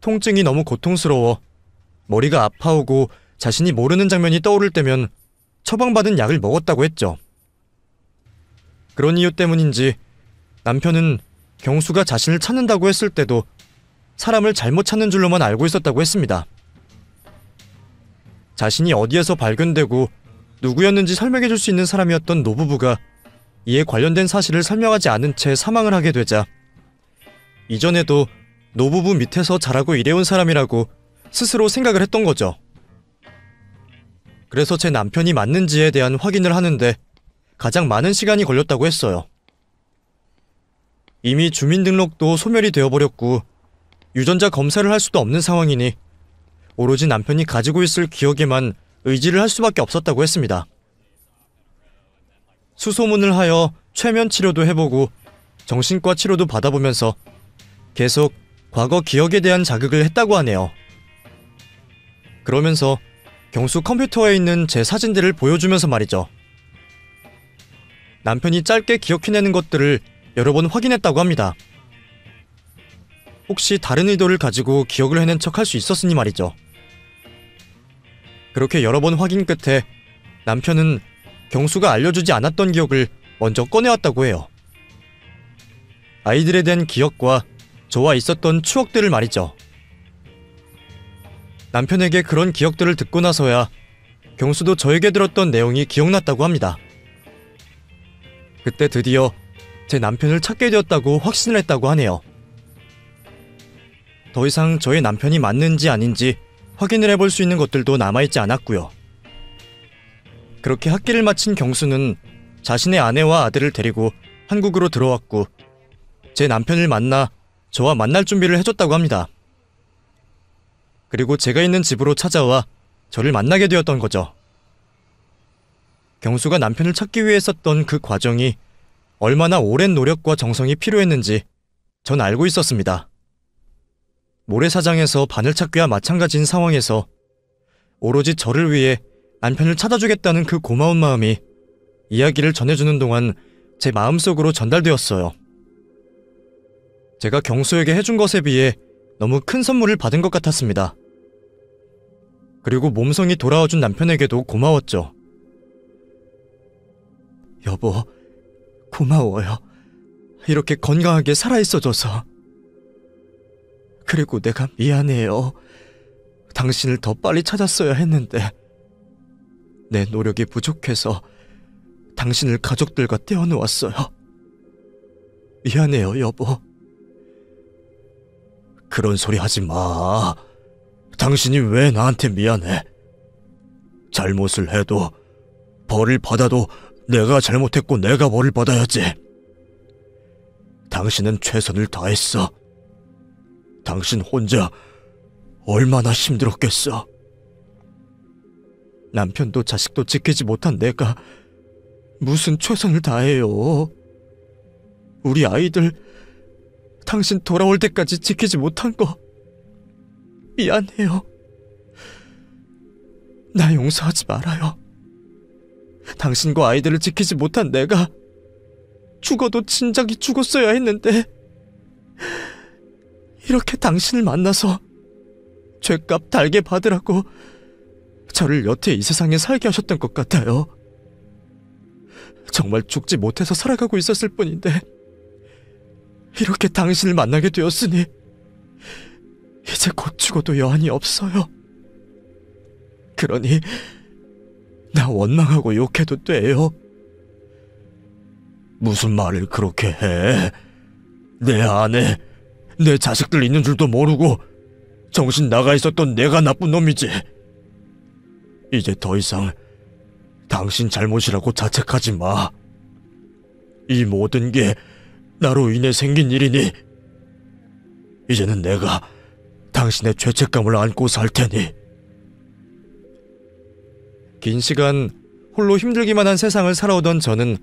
통증이 너무 고통스러워 머리가 아파오고 자신이 모르는 장면이 떠오를 때면 처방받은 약을 먹었다고 했죠. 그런 이유 때문인지 남편은 경수가 자신을 찾는다고 했을 때도 사람을 잘못 찾는 줄로만 알고 있었다고 했습니다. 자신이 어디에서 발견되고 누구였는지 설명해줄 수 있는 사람이었던 노부부가 이에 관련된 사실을 설명하지 않은 채 사망을 하게 되자 이전에도 노부부 밑에서 자라고 일해온 사람이라고 스스로 생각을 했던 거죠. 그래서 제 남편이 맞는지에 대한 확인을 하는데 가장 많은 시간이 걸렸다고 했어요. 이미 주민등록도 소멸이 되어버렸고 유전자 검사를 할 수도 없는 상황이니 오로지 남편이 가지고 있을 기억에만 의지를 할 수밖에 없었다고 했습니다. 수소문을 하여 최면 치료도 해보고 정신과 치료도 받아보면서 계속 과거 기억에 대한 자극을 했다고 하네요. 그러면서 경수 컴퓨터에 있는 제 사진들을 보여주면서 말이죠. 남편이 짧게 기억해내는 것들을 여러 번 확인했다고 합니다. 혹시 다른 의도를 가지고 기억을 해낸 척 할 수 있었으니 말이죠. 그렇게 여러 번 확인 끝에 남편은 경수가 알려주지 않았던 기억을 먼저 꺼내왔다고 해요. 아이들에 대한 기억과 저와 있었던 추억들을 말이죠. 남편에게 그런 기억들을 듣고 나서야 경수도 저에게 들었던 내용이 기억났다고 합니다. 그때 드디어 제 남편을 찾게 되었다고 확신을 했다고 하네요. 더 이상 저의 남편이 맞는지 아닌지 확인을 해볼 수 있는 것들도 남아있지 않았고요. 그렇게 학기를 마친 경수는 자신의 아내와 아들을 데리고 한국으로 들어왔고 제 남편을 만나 저와 만날 준비를 해줬다고 합니다. 그리고 제가 있는 집으로 찾아와 저를 만나게 되었던 거죠. 경수가 남편을 찾기 위해 썼던 그 과정이 얼마나 오랜 노력과 정성이 필요했는지 전 알고 있었습니다. 모래사장에서 바늘찾기와 마찬가지인 상황에서 오로지 저를 위해 남편을 찾아주겠다는 그 고마운 마음이 이야기를 전해주는 동안 제 마음속으로 전달되었어요. 제가 경수에게 해준 것에 비해 너무 큰 선물을 받은 것 같았습니다. 그리고 몸성이 돌아와준 남편에게도 고마웠죠. 여보, 고마워요. 이렇게 건강하게 살아있어줘서. 그리고 내가 미안해요. 당신을 더 빨리 찾았어야 했는데 내 노력이 부족해서 당신을 가족들과 떼어놓았어요. 미안해요, 여보. 그런 소리 하지 마. 당신이 왜 나한테 미안해? 잘못을 해도 벌을 받아도 내가 잘못했고 내가 벌을 받아야지. 당신은 최선을 다했어. 당신 혼자 얼마나 힘들었겠어. 남편도 자식도 지키지 못한 내가 무슨 최선을 다해요. 우리 아이들 당신 돌아올 때까지 지키지 못한 거 미안해요. 나 용서하지 말아요. 당신과 아이들을 지키지 못한 내가 죽어도 진작에 죽었어야 했는데 이렇게 당신을 만나서 죗값 달게 받으라고 저를 여태 이 세상에 살게 하셨던 것 같아요. 정말 죽지 못해서 살아가고 있었을 뿐인데 이렇게 당신을 만나게 되었으니 이제 곧 죽어도 여한이 없어요. 그러니 나 원망하고 욕해도 돼요. 무슨 말을 그렇게 해? 내 아내, 내 자식들 있는 줄도 모르고 정신 나가 있었던 내가 나쁜 놈이지. 이제 더 이상 당신 잘못이라고 자책하지 마. 이 모든 게 나로 인해 생긴 일이니 이제는 내가 당신의 죄책감을 안고 살 테니. 긴 시간 홀로 힘들기만 한 세상을 살아오던 저는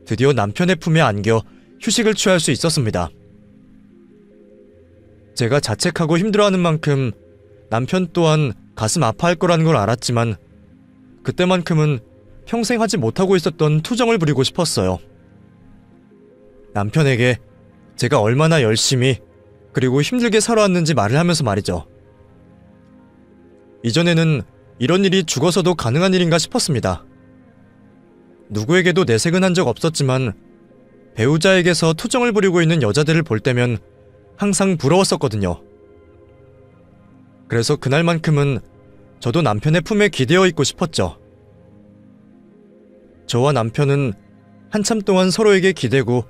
드디어 남편의 품에 안겨 휴식을 취할 수 있었습니다. 제가 자책하고 힘들어하는 만큼 남편 또한 가슴 아파할 거라는 걸 알았지만 그때만큼은 평생 하지 못하고 있었던 투정을 부리고 싶었어요. 남편에게 제가 얼마나 열심히 그리고 힘들게 살아왔는지 말을 하면서 말이죠. 이전에는 이런 일이 죽어서도 가능한 일인가 싶었습니다. 누구에게도 내색은 한 적 없었지만 배우자에게서 투정을 부리고 있는 여자들을 볼 때면 항상 부러웠었거든요. 그래서 그날만큼은 저도 남편의 품에 기대어 있고 싶었죠. 저와 남편은 한참 동안 서로에게 기대고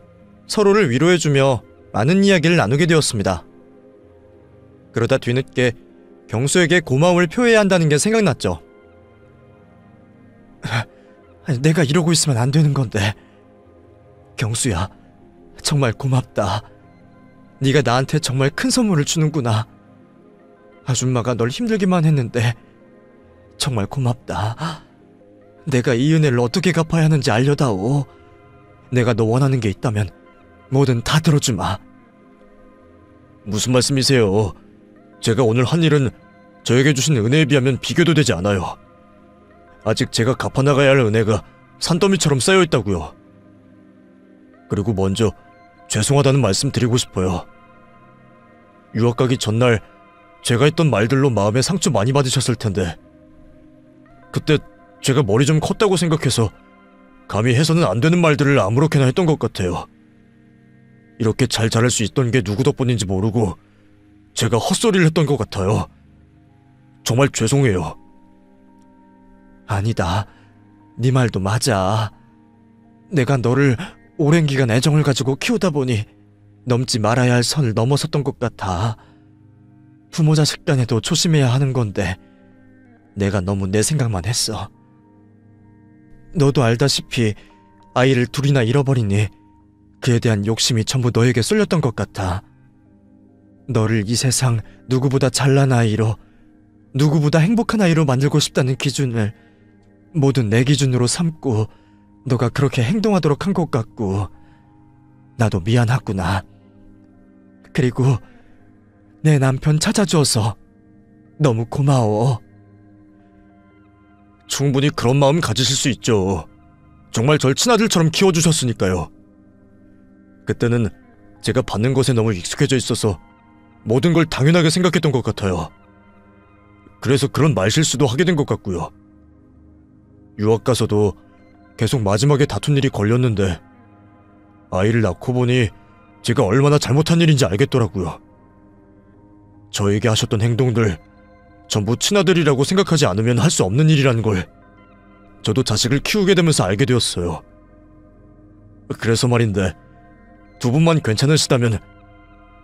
서로를 위로해주며 많은 이야기를 나누게 되었습니다. 그러다 뒤늦게 경수에게 고마움을 표해야 한다는 게 생각났죠. 내가 이러고 있으면 안 되는 건데. 경수야, 정말 고맙다. 네가 나한테 정말 큰 선물을 주는구나. 아줌마가 널 힘들기만 했는데 정말 고맙다. 내가 이 은혜를 어떻게 갚아야 하는지 알려다오. 내가 너 원하는 게 있다면 뭐든 다 들어주마. 무슨 말씀이세요? 제가 오늘 한 일은 저에게 주신 은혜에 비하면 비교도 되지 않아요. 아직 제가 갚아나가야 할 은혜가 산더미처럼 쌓여있다고요. 그리고 먼저 죄송하다는 말씀 드리고 싶어요. 유학 가기 전날 제가 했던 말들로 마음에 상처 많이 받으셨을 텐데 그때 제가 머리 좀 컸다고 생각해서 감히 해서는 안 되는 말들을 아무렇게나 했던 것 같아요. 이렇게 잘 자랄 수 있던 게 누구 덕분인지 모르고 제가 헛소리를 했던 것 같아요. 정말 죄송해요. 아니다. 네 말도 맞아. 내가 너를 오랜 기간 애정을 가지고 키우다 보니 넘지 말아야 할 선을 넘어섰던 것 같아. 부모 자식 간에도 조심해야 하는 건데 내가 너무 내 생각만 했어. 너도 알다시피 아이를 둘이나 잃어버리니 그에 대한 욕심이 전부 너에게 쏠렸던 것 같아. 너를 이 세상 누구보다 잘난 아이로, 누구보다 행복한 아이로 만들고 싶다는 기준을 모두 내 기준으로 삼고 너가 그렇게 행동하도록 한 것 같고 나도 미안하구나. 그리고 내 남편 찾아줘서 너무 고마워. 충분히 그런 마음 가지실 수 있죠. 정말 절 친아들처럼 키워주셨으니까요. 그때는 제가 받는 것에 너무 익숙해져 있어서 모든 걸 당연하게 생각했던 것 같아요. 그래서 그런 말실수도 하게 된 것 같고요. 유학 가서도 계속 마지막에 다툰 일이 걸렸는데 아이를 낳고 보니 제가 얼마나 잘못한 일인지 알겠더라고요. 저에게 하셨던 행동들 전부 친아들이라고 생각하지 않으면 할 수 없는 일이라는 걸 저도 자식을 키우게 되면서 알게 되었어요. 그래서 말인데 두 분만 괜찮으시다면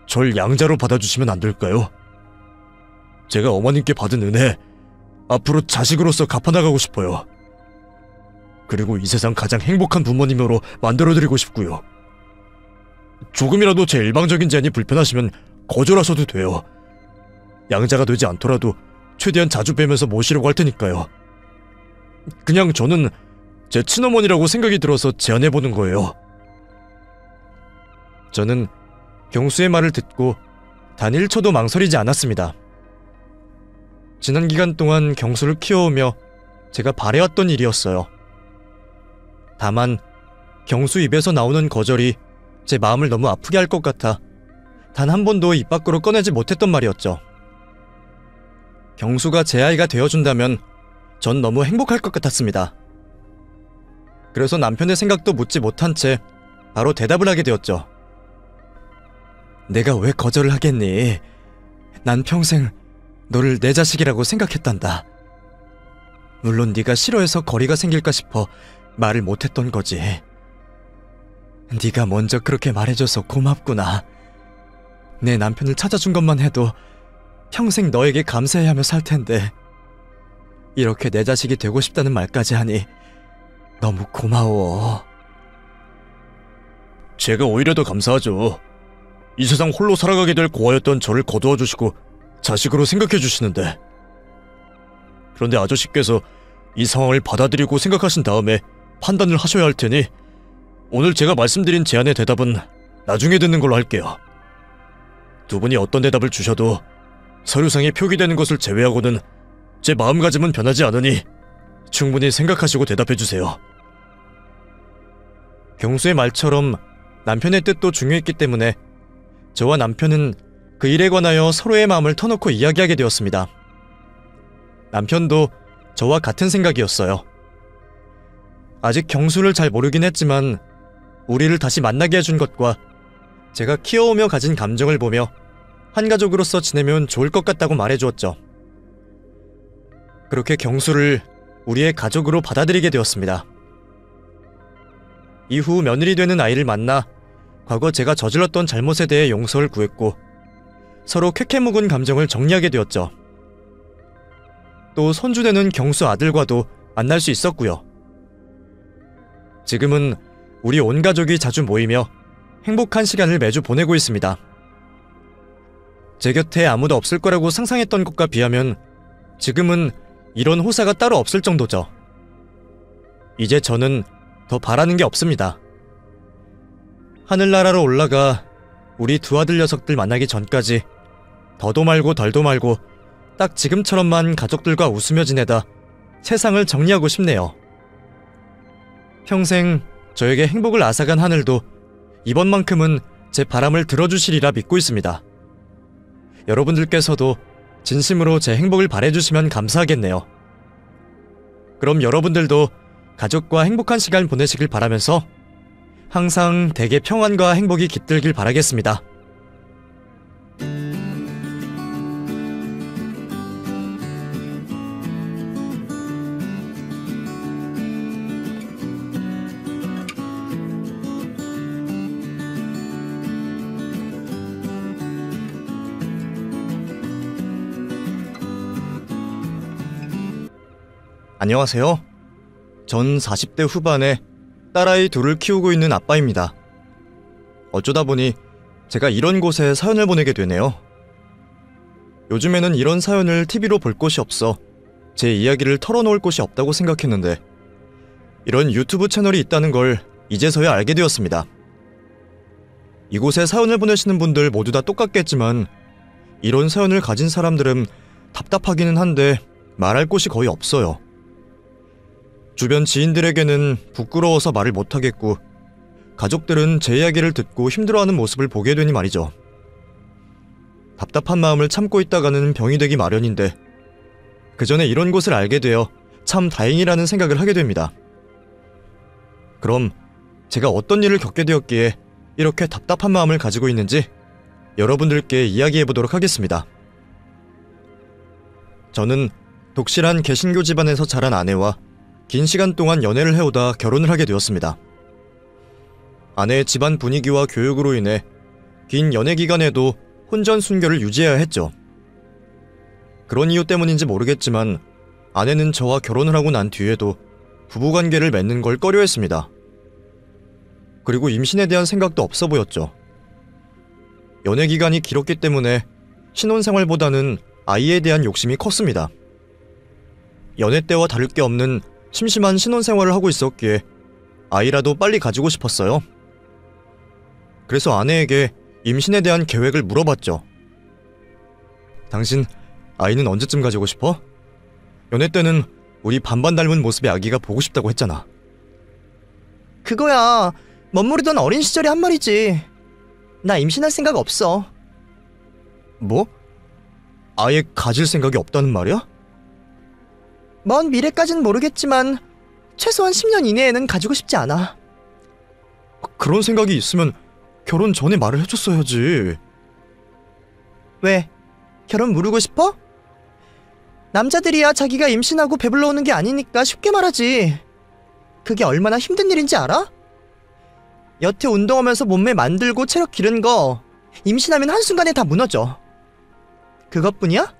절 양자로 받아주시면 안 될까요? 제가 어머님께 받은 은혜 앞으로 자식으로서 갚아나가고 싶어요. 그리고 이 세상 가장 행복한 부모님으로 만들어드리고 싶고요. 조금이라도 제 일방적인 제안이 불편하시면 거절하셔도 돼요. 양자가 되지 않더라도 최대한 자주 뵈면서 모시려고 할 테니까요. 그냥 저는 제 친어머니라고 생각이 들어서 제안해보는 거예요. 저는 경수의 말을 듣고 단 1초도 망설이지 않았습니다. 지난 기간 동안 경수를 키워오며 제가 바래왔던 일이었어요. 다만 경수 입에서 나오는 거절이 제 마음을 너무 아프게 할 것 같아 단 한 번도 입 밖으로 꺼내지 못했던 말이었죠. 경수가 제 아이가 되어준다면 전 너무 행복할 것 같았습니다. 그래서 남편의 생각도 묻지 못한 채 바로 대답을 하게 되었죠. 내가 왜 거절을 하겠니? 난 평생 너를 내 자식이라고 생각했단다. 물론 네가 싫어해서 거리가 생길까 싶어 말을 못했던 거지. 네가 먼저 그렇게 말해줘서 고맙구나. 내 남편을 찾아준 것만 해도 평생 너에게 감사해하며 살 텐데 이렇게 내 자식이 되고 싶다는 말까지 하니 너무 고마워. 제가 오히려 더 감사하죠. 이 세상 홀로 살아가게 될 고아였던 저를 거두어주시고 자식으로 생각해주시는데. 그런데 아저씨께서 이 상황을 받아들이고 생각하신 다음에 판단을 하셔야 할 테니 오늘 제가 말씀드린 제안의 대답은 나중에 듣는 걸로 할게요. 두 분이 어떤 대답을 주셔도 서류상에 표기되는 것을 제외하고는 제 마음가짐은 변하지 않으니 충분히 생각하시고 대답해주세요. 경수의 말처럼 남편의 뜻도 중요했기 때문에 저와 남편은 그 일에 관하여 서로의 마음을 터놓고 이야기하게 되었습니다. 남편도 저와 같은 생각이었어요. 아직 경수를 잘 모르긴 했지만 우리를 다시 만나게 해준 것과 제가 키워오며 가진 감정을 보며 한 가족으로서 지내면 좋을 것 같다고 말해주었죠. 그렇게 경수를 우리의 가족으로 받아들이게 되었습니다. 이후 며느리 되는 아이를 만나 과거 제가 저질렀던 잘못에 대해 용서를 구했고 서로 쾌쾌 묵은 감정을 정리하게 되었죠. 또 손주되는 경수 아들과도 만날 수 있었고요. 지금은 우리 온 가족이 자주 모이며 행복한 시간을 매주 보내고 있습니다. 제 곁에 아무도 없을 거라고 상상했던 것과 비하면 지금은 이런 호사가 따로 없을 정도죠. 이제 저는 더 바라는 게 없습니다. 하늘나라로 올라가 우리 두 아들 녀석들 만나기 전까지 더도 말고 덜도 말고 딱 지금처럼만 가족들과 웃으며 지내다 세상을 정리하고 싶네요. 평생 저에게 행복을 앗아간 하늘도 이번만큼은 제 바람을 들어주시리라 믿고 있습니다. 여러분들께서도 진심으로 제 행복을 바래주시면 감사하겠네요. 그럼 여러분들도 가족과 행복한 시간 보내시길 바라면서 항상 댁의 평안과 행복이 깃들길 바라겠습니다. 안녕하세요. 전 40대 후반에 딸아이 둘을 키우고 있는 아빠입니다. 어쩌다 보니 제가 이런 곳에 사연을 보내게 되네요. 요즘에는 이런 사연을 TV로 볼 곳이 없어 제 이야기를 털어놓을 곳이 없다고 생각했는데 이런 유튜브 채널이 있다는 걸 이제서야 알게 되었습니다. 이곳에 사연을 보내시는 분들 모두 다 똑같겠지만 이런 사연을 가진 사람들은 답답하기는 한데 말할 곳이 거의 없어요. 주변 지인들에게는 부끄러워서 말을 못하겠고 가족들은 제 이야기를 듣고 힘들어하는 모습을 보게 되니 말이죠. 답답한 마음을 참고 있다가는 병이 되기 마련인데 그 전에 이런 곳을 알게 되어 참 다행이라는 생각을 하게 됩니다. 그럼 제가 어떤 일을 겪게 되었기에 이렇게 답답한 마음을 가지고 있는지 여러분들께 이야기해보도록 하겠습니다. 저는 독실한 개신교 집안에서 자란 아내와 긴 시간 동안 연애를 해오다 결혼을 하게 되었습니다. 아내의 집안 분위기와 교육으로 인해 긴 연애 기간에도 혼전 순결을 유지해야 했죠. 그런 이유 때문인지 모르겠지만 아내는 저와 결혼을 하고 난 뒤에도 부부관계를 맺는 걸 꺼려했습니다. 그리고 임신에 대한 생각도 없어 보였죠. 연애 기간이 길었기 때문에 신혼생활보다는 아이에 대한 욕심이 컸습니다. 연애 때와 다를 게 없는 심심한 신혼생활을 하고 있었기에 아이라도 빨리 가지고 싶었어요. 그래서 아내에게 임신에 대한 계획을 물어봤죠. 당신 아이는 언제쯤 가지고 싶어? 연애 때는 우리 반반 닮은 모습의 아기가 보고 싶다고 했잖아. 그거야 멋모르던 어린 시절에 한 말이지. 나 임신할 생각 없어. 뭐? 아예 가질 생각이 없다는 말이야? 먼 미래까진 모르겠지만 최소한 10년 이내에는 가지고 싶지 않아. 그런 생각이 있으면 결혼 전에 말을 해줬어야지. 왜? 결혼 미루고 싶어? 남자들이야 자기가 임신하고 배불러 오는 게 아니니까 쉽게 말하지. 그게 얼마나 힘든 일인지 알아? 여태 운동하면서 몸매 만들고 체력 기른 거 임신하면 한순간에 다 무너져. 그것뿐이야?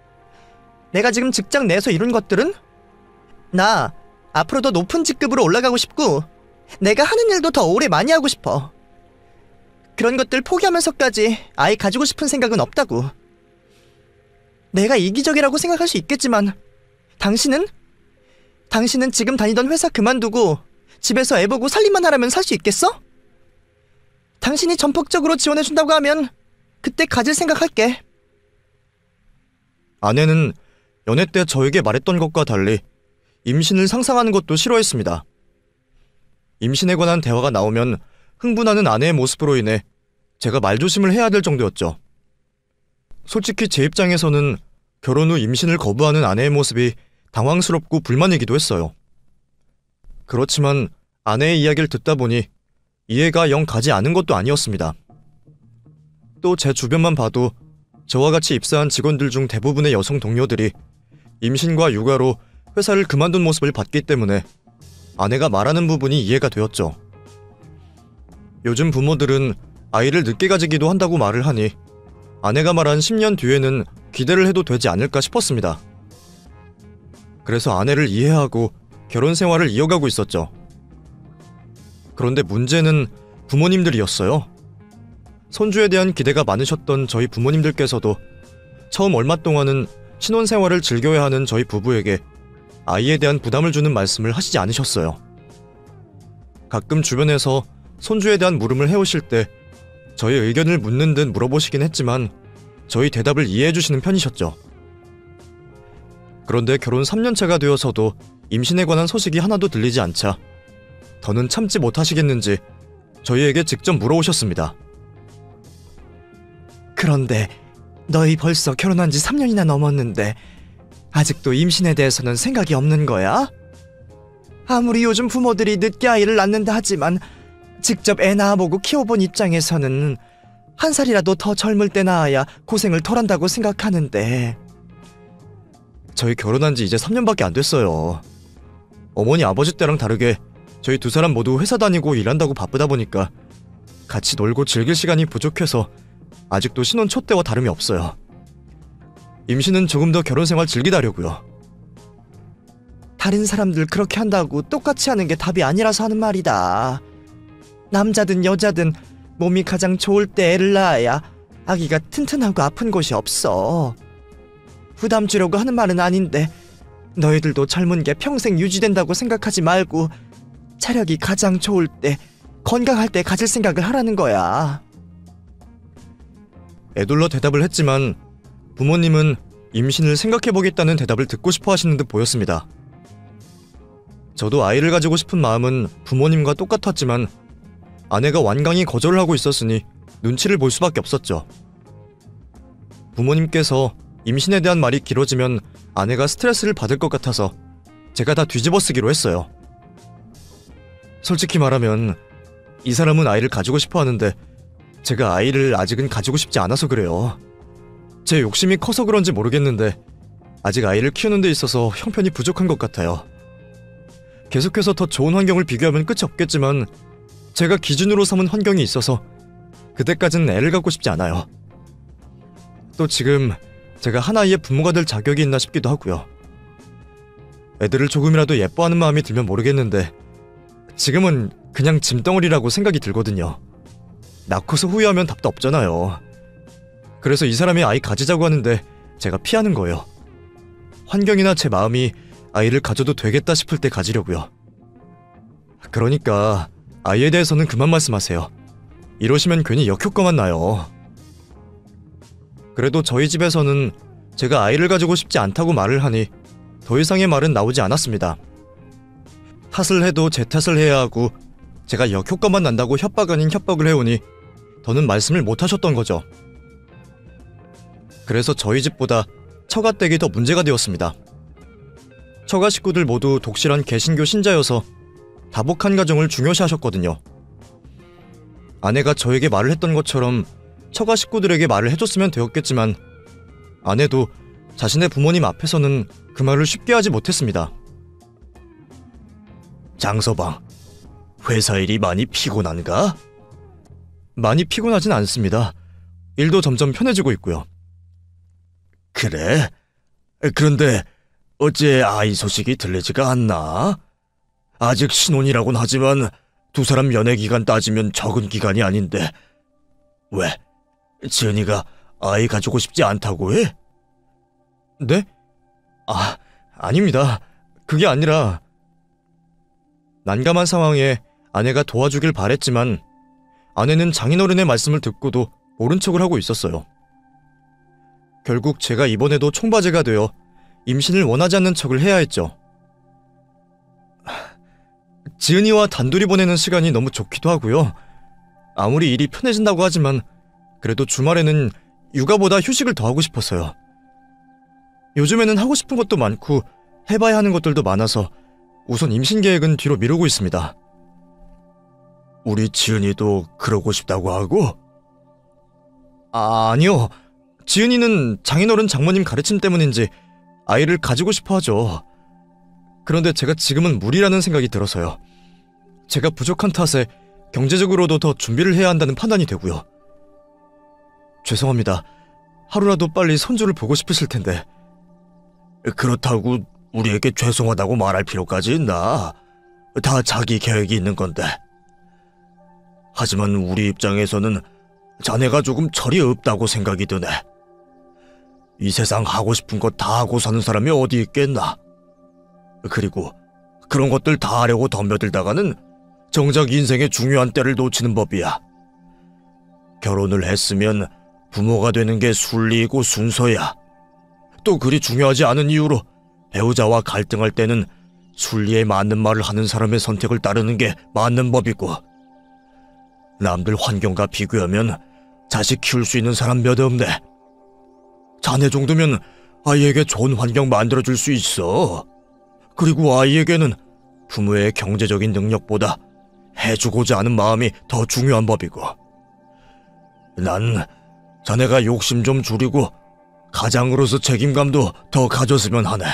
내가 지금 직장 내에서 이룬 것들은? 나 앞으로 더 높은 직급으로 올라가고 싶고 내가 하는 일도 더 오래 많이 하고 싶어. 그런 것들 포기하면서까지 아예 가지고 싶은 생각은 없다고. 내가 이기적이라고 생각할 수 있겠지만 당신은? 당신은 지금 다니던 회사 그만두고 집에서 애 보고 살림만 하라면 살 수 있겠어? 당신이 전폭적으로 지원해준다고 하면 그때 가질 생각할게. 아내는 연애 때 저에게 말했던 것과 달리 임신을 상상하는 것도 싫어했습니다. 임신에 관한 대화가 나오면 흥분하는 아내의 모습으로 인해 제가 말조심을 해야 될 정도였죠. 솔직히 제 입장에서는 결혼 후 임신을 거부하는 아내의 모습이 당황스럽고 불만이기도 했어요. 그렇지만 아내의 이야기를 듣다 보니 이해가 영 가지 않은 것도 아니었습니다. 또 제 주변만 봐도 저와 같이 입사한 직원들 중 대부분의 여성 동료들이 임신과 육아로 회사를 그만둔 모습을 봤기 때문에 아내가 말하는 부분이 이해가 되었죠. 요즘 부모들은 아이를 늦게 가지기도 한다고 말을 하니 아내가 말한 10년 뒤에는 기대를 해도 되지 않을까 싶었습니다. 그래서 아내를 이해하고 결혼 생활을 이어가고 있었죠. 그런데 문제는 부모님들이었어요. 손주에 대한 기대가 많으셨던 저희 부모님들께서도 처음 얼마 동안은 신혼생활을 즐겨야 하는 저희 부부에게 아이에 대한 부담을 주는 말씀을 하시지 않으셨어요. 가끔 주변에서 손주에 대한 물음을 해오실 때 저희 의견을 묻는 듯 물어보시긴 했지만 저희 대답을 이해해주시는 편이셨죠. 그런데 결혼 3년차가 되어서도 임신에 관한 소식이 하나도 들리지 않자 더는 참지 못하시겠는지 저희에게 직접 물어오셨습니다. 그런데 너희 벌써 결혼한 지 3년이나 넘었는데 아직도 임신에 대해서는 생각이 없는 거야? 아무리 요즘 부모들이 늦게 아이를 낳는다 하지만 직접 애 낳아보고 키워본 입장에서는 한 살이라도 더 젊을 때 낳아야 고생을 덜한다고 생각하는데. 저희 결혼한 지 이제 3년밖에 안 됐어요. 어머니 아버지 때랑 다르게 저희 두 사람 모두 회사 다니고 일한다고 바쁘다 보니까 같이 놀고 즐길 시간이 부족해서 아직도 신혼 초 때와 다름이 없어요. 임신은 조금 더 결혼 생활 즐기다려고요. 다른 사람들 그렇게 한다고 똑같이 하는 게 답이 아니라서 하는 말이다. 남자든 여자든 몸이 가장 좋을 때 애를 낳아야 아기가 튼튼하고 아픈 곳이 없어. 부담 주려고 하는 말은 아닌데 너희들도 젊은 게 평생 유지된다고 생각하지 말고 체력이 가장 좋을 때, 건강할 때 가질 생각을 하라는 거야. 애둘러 대답을 했지만 부모님은 임신을 생각해보겠다는 대답을 듣고 싶어 하시는 듯 보였습니다. 저도 아이를 가지고 싶은 마음은 부모님과 똑같았지만 아내가 완강히 거절을 하고 있었으니 눈치를 볼 수밖에 없었죠. 부모님께서 임신에 대한 말이 길어지면 아내가 스트레스를 받을 것 같아서 제가 다 뒤집어 쓰기로 했어요. 솔직히 말하면 이 사람은 아이를 가지고 싶어 하는데 제가 아이를 아직은 가지고 싶지 않아서 그래요. 제 욕심이 커서 그런지 모르겠는데 아직 아이를 키우는 데 있어서 형편이 부족한 것 같아요. 계속해서 더 좋은 환경을 비교하면 끝이 없겠지만 제가 기준으로 삼은 환경이 있어서 그때까지는 애를 갖고 싶지 않아요. 또 지금 제가 한 아이의 부모가 될 자격이 있나 싶기도 하고요. 애들을 조금이라도 예뻐하는 마음이 들면 모르겠는데 지금은 그냥 짐덩어리라고 생각이 들거든요. 낳고서 후회하면 답도 없잖아요. 그래서 이 사람이 아이 가지자고 하는데 제가 피하는 거예요. 환경이나 제 마음이 아이를 가져도 되겠다 싶을 때 가지려고요. 그러니까 아이에 대해서는 그만 말씀하세요. 이러시면 괜히 역효과만 나요. 그래도 저희 집에서는 제가 아이를 가지고 싶지 않다고 말을 하니 더 이상의 말은 나오지 않았습니다. 탓을 해도 제 탓을 해야 하고 제가 역효과만 난다고 협박 아닌 협박을 해오니 더는 말씀을 못 하셨던 거죠. 그래서 저희 집보다 처가댁이 더 문제가 되었습니다. 처가 식구들 모두 독실한 개신교 신자여서 다복한 가정을 중요시하셨거든요. 아내가 저에게 말을 했던 것처럼 처가 식구들에게 말을 해줬으면 되었겠지만 아내도 자신의 부모님 앞에서는 그 말을 쉽게 하지 못했습니다. 장서방, 회사 일이 많이 피곤한가? 많이 피곤하진 않습니다. 일도 점점 편해지고 있고요. 그래? 그런데 어째 아이 소식이 들리지가 않나? 아직 신혼이라곤 하지만 두 사람 연애 기간 따지면 적은 기간이 아닌데 왜? 지은이가 아이 가지고 싶지 않다고 해? 네? 아닙니다. 그게 아니라 난감한 상황에 아내가 도와주길 바랬지만 아내는 장인어른의 말씀을 듣고도 모른 척을 하고 있었어요. 결국 제가 이번에도 총바지가 되어 임신을 원하지 않는 척을 해야 했죠. 지은이와 단둘이 보내는 시간이 너무 좋기도 하고요. 아무리 일이 편해진다고 하지만 그래도 주말에는 육아보다 휴식을 더 하고 싶어서요. 요즘에는 하고 싶은 것도 많고 해봐야 하는 것들도 많아서 우선 임신 계획은 뒤로 미루고 있습니다. 우리 지은이도 그러고 싶다고 하고? 아니요. 지은이는 장인어른 장모님 가르침 때문인지 아이를 가지고 싶어 하죠. 그런데 제가 지금은 무리라는 생각이 들어서요. 제가 부족한 탓에 경제적으로도 더 준비를 해야 한다는 판단이 되고요. 죄송합니다. 하루라도 빨리 손주를 보고 싶으실 텐데. 그렇다고 우리에게 죄송하다고 말할 필요까지 있나? 다 자기 계획이 있는 건데. 하지만 우리 입장에서는 자네가 조금 철이 없다고 생각이 드네. 이 세상 하고 싶은 거 다 하고 사는 사람이 어디 있겠나? 그리고 그런 것들 다 하려고 덤벼들다가는 정작 인생의 중요한 때를 놓치는 법이야. 결혼을 했으면 부모가 되는 게 순리이고 순서야. 또 그리 중요하지 않은 이유로 배우자와 갈등할 때는 순리에 맞는 말을 하는 사람의 선택을 따르는 게 맞는 법이고, 남들 환경과 비교하면 자식 키울 수 있는 사람 몇 없네. 자네 정도면 아이에게 좋은 환경 만들어줄 수 있어. 그리고 아이에게는 부모의 경제적인 능력보다 해주고자 하는 마음이 더 중요한 법이고, 난 자네가 욕심 좀 줄이고 가장으로서 책임감도 더 가졌으면 하네.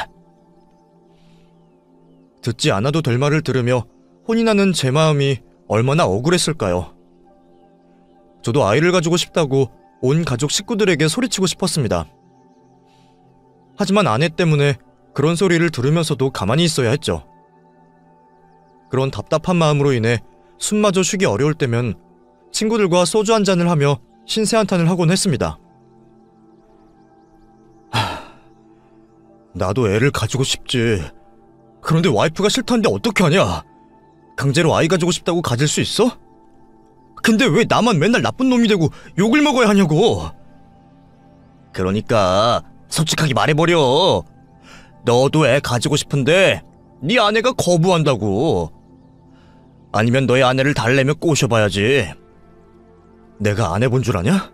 듣지 않아도 될 말을 들으며 혼이 나는 제 마음이 얼마나 억울했을까요? 저도 아이를 가지고 싶다고 온 가족 식구들에게 소리치고 싶었습니다. 하지만 아내 때문에 그런 소리를 들으면서도 가만히 있어야 했죠. 그런 답답한 마음으로 인해 숨마저 쉬기 어려울 때면 친구들과 소주 한 잔을 하며 신세 한탄을 하곤 했습니다. 나도 애를 가지고 싶지. 그런데 와이프가 싫다는데 어떻게 하냐? 강제로 아이 가지고 싶다고 가질 수 있어? 근데 왜 나만 맨날 나쁜 놈이 되고 욕을 먹어야 하냐고. 그러니까 솔직하게 말해버려. 너도 애 가지고 싶은데 네 아내가 거부한다고. 아니면 너의 아내를 달래며 꼬셔봐야지. 내가 안 해본 줄 아냐?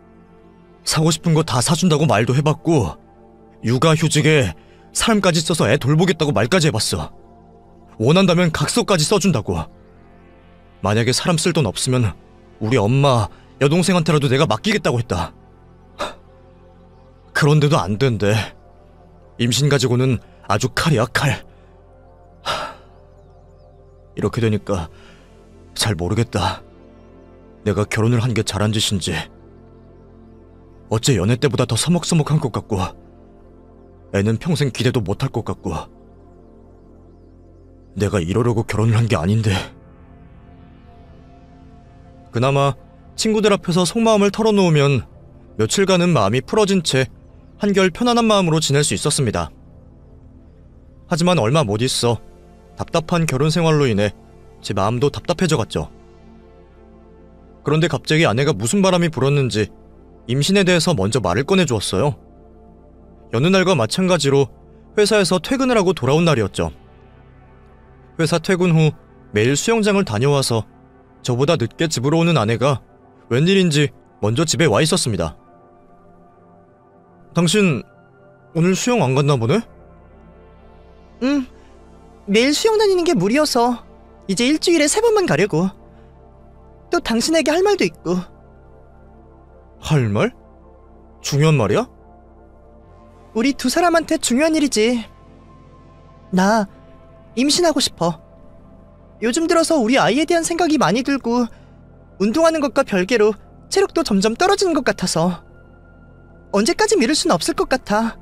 사고 싶은 거 다 사준다고 말도 해봤고, 육아휴직에 사람까지 써서 애 돌보겠다고 말까지 해봤어. 원한다면 각서까지 써준다고. 만약에 사람 쓸 돈 없으면 우리 엄마, 여동생한테라도 내가 맡기겠다고 했다. 그런데도 안 된대. 임신 가지고는 아주 칼이야, 칼. 이렇게 되니까 잘 모르겠다. 내가 결혼을 한 게 잘한 짓인지. 어째 연애 때보다 더 서먹서먹한 것 같고, 애는 평생 기대도 못할 것 같고. 내가 이러려고 결혼을 한 게 아닌데. 그나마 친구들 앞에서 속마음을 털어놓으면 며칠간은 마음이 풀어진 채 한결 편안한 마음으로 지낼 수 있었습니다. 하지만 얼마 못 있어 답답한 결혼 생활로 인해 제 마음도 답답해져 갔죠. 그런데 갑자기 아내가 무슨 바람이 불었는지 임신에 대해서 먼저 말을 꺼내주었어요. 여느 날과 마찬가지로 회사에서 퇴근을 하고 돌아온 날이었죠. 회사 퇴근 후 매일 수영장을 다녀와서 저보다 늦게 집으로 오는 아내가 웬일인지 먼저 집에 와 있었습니다. 당신 오늘 수영 안 갔나 보네? 응. 매일 수영 다니는 게 무리여서 이제 일주일에 3번만 가려고. 또 당신에게 할 말도 있고. 할 말? 중요한 말이야? 우리 두 사람한테 중요한 일이지. 나 임신하고 싶어. 요즘 들어서 우리 아이에 대한 생각이 많이 들고 운동하는 것과 별개로 체력도 점점 떨어지는 것 같아서 언제까지 미룰 수는 없을 것 같아.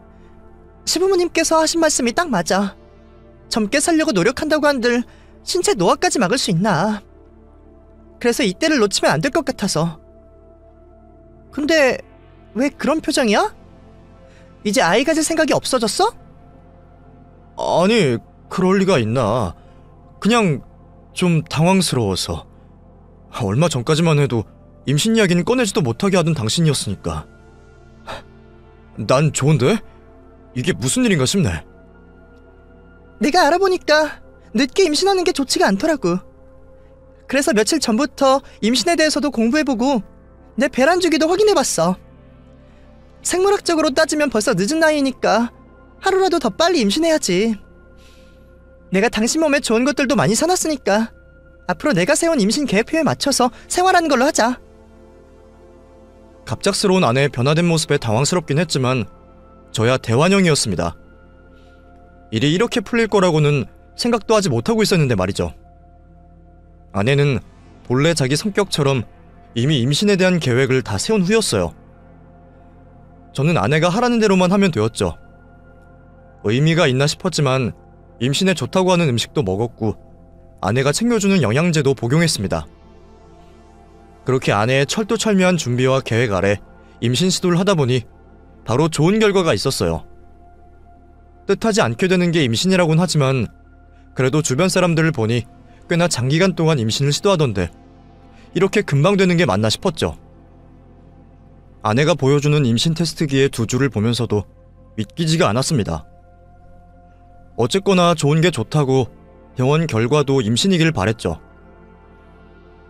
시부모님께서 하신 말씀이 딱 맞아. 젊게 살려고 노력한다고 한들 신체 노화까지 막을 수 있나. 그래서 이때를 놓치면 안 될 것 같아서. 근데 왜 그런 표정이야? 이제 아이 가질 생각이 없어졌어? 아니, 그럴 리가 있나. 그냥 좀 당황스러워서. 얼마 전까지만 해도 임신 이야기는 꺼내지도 못하게 하던 당신이었으니까. 난 좋은데? 이게 무슨 일인가 싶네. 내가 알아보니까 늦게 임신하는 게 좋지가 않더라고. 그래서 며칠 전부터 임신에 대해서도 공부해보고 내 배란 주기도 확인해봤어. 생물학적으로 따지면 벌써 늦은 나이니까 하루라도 더 빨리 임신해야지. 내가 당신 몸에 좋은 것들도 많이 사놨으니까 앞으로 내가 세운 임신 계획표에 맞춰서 생활하는 걸로 하자. 갑작스러운 아내의 변화된 모습에 당황스럽긴 했지만 저야 대환영이었습니다. 일이 이렇게 풀릴 거라고는 생각도 하지 못하고 있었는데 말이죠. 아내는 본래 자기 성격처럼 이미 임신에 대한 계획을 다 세운 후였어요. 저는 아내가 하라는 대로만 하면 되었죠. 의미가 있나 싶었지만 임신에 좋다고 하는 음식도 먹었고 아내가 챙겨주는 영양제도 복용했습니다. 그렇게 아내의 철두철미한 준비와 계획 아래 임신 시도를 하다 보니 바로 좋은 결과가 있었어요. 뜻하지 않게 되는 게 임신이라곤 하지만 그래도 주변 사람들을 보니 꽤나 장기간 동안 임신을 시도하던데 이렇게 금방 되는 게 맞나 싶었죠. 아내가 보여주는 임신 테스트기의 두 줄을 보면서도 믿기지가 않았습니다. 어쨌거나 좋은 게 좋다고 병원 결과도 임신이길 바랬죠.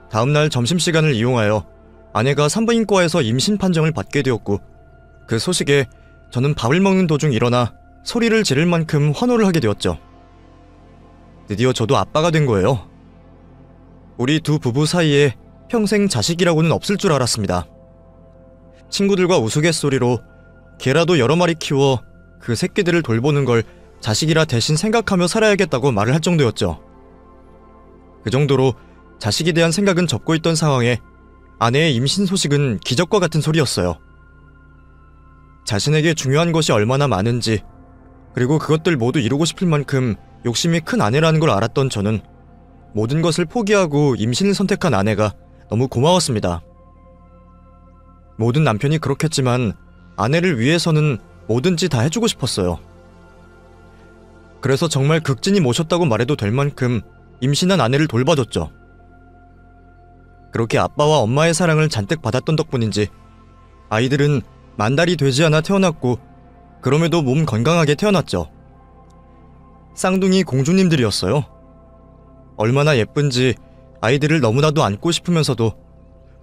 다음날 점심시간을 이용하여 아내가 산부인과에서 임신 판정을 받게 되었고, 그 소식에 저는 밥을 먹는 도중 일어나 소리를 지를 만큼 환호를 하게 되었죠. 드디어 저도 아빠가 된 거예요. 우리 두 부부 사이에 평생 자식이라고는 없을 줄 알았습니다. 친구들과 우스갯소리로 개라도 여러 마리 키워 그 새끼들을 돌보는 걸 자식이라 대신 생각하며 살아야겠다고 말을 할 정도였죠. 그 정도로 자식에 대한 생각은 접고 있던 상황에 아내의 임신 소식은 기적과 같은 소리였어요. 자신에게 중요한 것이 얼마나 많은지, 그리고 그것들 모두 이루고 싶을 만큼 욕심이 큰 아내라는 걸 알았던 저는 모든 것을 포기하고 임신을 선택한 아내가 너무 고마웠습니다. 모든 남편이 그렇겠지만 아내를 위해서는 뭐든지 다 해주고 싶었어요. 그래서 정말 극진히 모셨다고 말해도 될 만큼 임신한 아내를 돌봐줬죠. 그렇게 아빠와 엄마의 사랑을 잔뜩 받았던 덕분인지 아이들은 만 달이 되지 않아 태어났고, 그럼에도 몸 건강하게 태어났죠. 쌍둥이 공주님들이었어요. 얼마나 예쁜지 아이들을 너무나도 안고 싶으면서도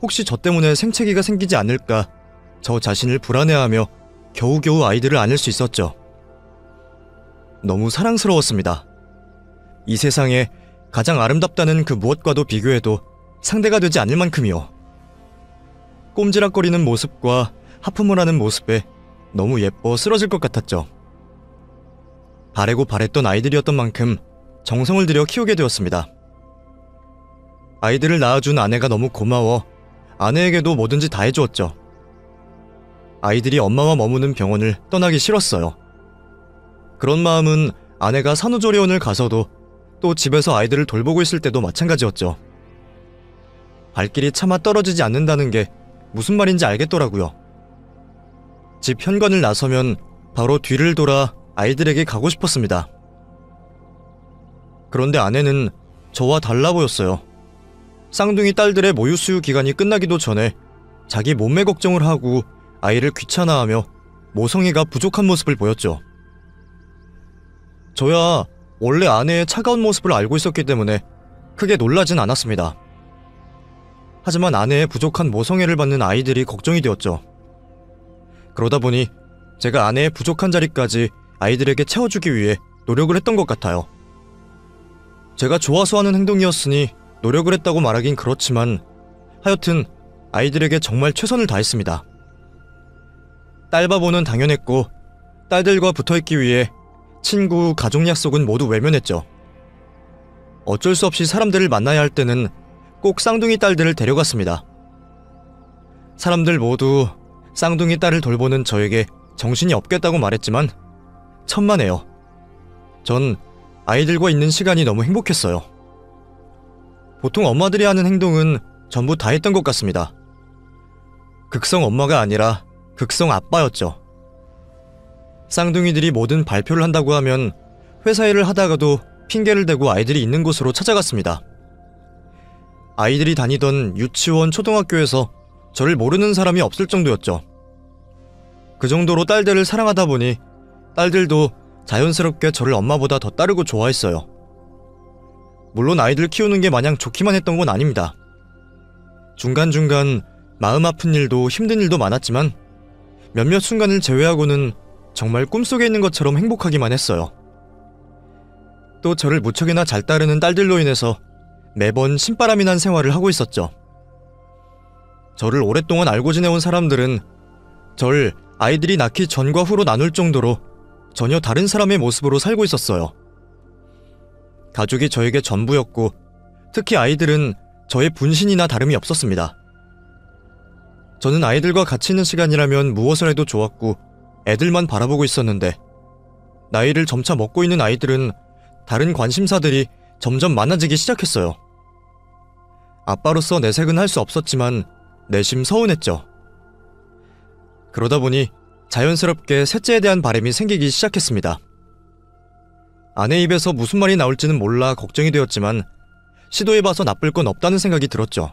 혹시 저 때문에 생채기가 생기지 않을까 저 자신을 불안해하며 겨우겨우 아이들을 안을 수 있었죠. 너무 사랑스러웠습니다. 이 세상에 가장 아름답다는 그 무엇과도 비교해도 상대가 되지 않을 만큼이요. 꼼지락거리는 모습과 하품을 하는 모습에 너무 예뻐 쓰러질 것 같았죠. 바래고 바랬던 아이들이었던 만큼 정성을 들여 키우게 되었습니다. 아이들을 낳아준 아내가 너무 고마워 아내에게도 뭐든지 다 해주었죠. 아이들이 엄마와 머무는 병원을 떠나기 싫었어요. 그런 마음은 아내가 산후조리원을 가서도, 또 집에서 아이들을 돌보고 있을 때도 마찬가지였죠. 발길이 차마 떨어지지 않는다는 게 무슨 말인지 알겠더라고요. 집 현관을 나서면 바로 뒤를 돌아 아이들에게 가고 싶었습니다. 그런데 아내는 저와 달라 보였어요. 쌍둥이 딸들의 모유 수유 기간이 끝나기도 전에 자기 몸매 걱정을 하고 아이를 귀찮아하며 모성애가 부족한 모습을 보였죠. 저야 원래 아내의 차가운 모습을 알고 있었기 때문에 크게 놀라진 않았습니다. 하지만 아내의 부족한 모성애를 받는 아이들이 걱정이 되었죠. 그러다 보니 제가 아내의 부족한 자리까지 아이들에게 채워주기 위해 노력을 했던 것 같아요. 제가 좋아서 하는 행동이었으니 노력을 했다고 말하긴 그렇지만 하여튼 아이들에게 정말 최선을 다했습니다. 딸바보는 당연했고 딸들과 붙어있기 위해 친구, 가족 약속은 모두 외면했죠. 어쩔 수 없이 사람들을 만나야 할 때는 꼭 쌍둥이 딸들을 데려갔습니다. 사람들 모두 쌍둥이 딸을 돌보는 저에게 정신이 없겠다고 말했지만 천만에요. 전 아이들과 있는 시간이 너무 행복했어요. 보통 엄마들이 하는 행동은 전부 다 했던 것 같습니다. 극성 엄마가 아니라 극성 아빠였죠. 쌍둥이들이 모든 발표를 한다고 하면 회사 일을 하다가도 핑계를 대고 아이들이 있는 곳으로 찾아갔습니다. 아이들이 다니던 유치원, 초등학교에서 저를 모르는 사람이 없을 정도였죠. 그 정도로 딸들을 사랑하다 보니 딸들도 자연스럽게 저를 엄마보다 더 따르고 좋아했어요. 물론 아이들 키우는 게 마냥 좋기만 했던 건 아닙니다. 중간중간 마음 아픈 일도 힘든 일도 많았지만 몇몇 순간을 제외하고는 정말 꿈속에 있는 것처럼 행복하기만 했어요. 또 저를 무척이나 잘 따르는 딸들로 인해서 매번 신바람이 난 생활을 하고 있었죠. 저를 오랫동안 알고 지내온 사람들은 절 아이들이 낳기 전과 후로 나눌 정도로 전혀 다른 사람의 모습으로 살고 있었어요. 가족이 저에게 전부였고 특히 아이들은 저의 분신이나 다름이 없었습니다. 저는 아이들과 같이 있는 시간이라면 무엇을 해도 좋았고 애들만 바라보고 있었는데 나이를 점차 먹고 있는 아이들은 다른 관심사들이 점점 많아지기 시작했어요. 아빠로서 내색은 할 수 없었지만 내심 서운했죠. 그러다 보니 자연스럽게 셋째에 대한 바람이 생기기 시작했습니다. 아내 입에서 무슨 말이 나올지는 몰라 걱정이 되었지만 시도해봐서 나쁠 건 없다는 생각이 들었죠.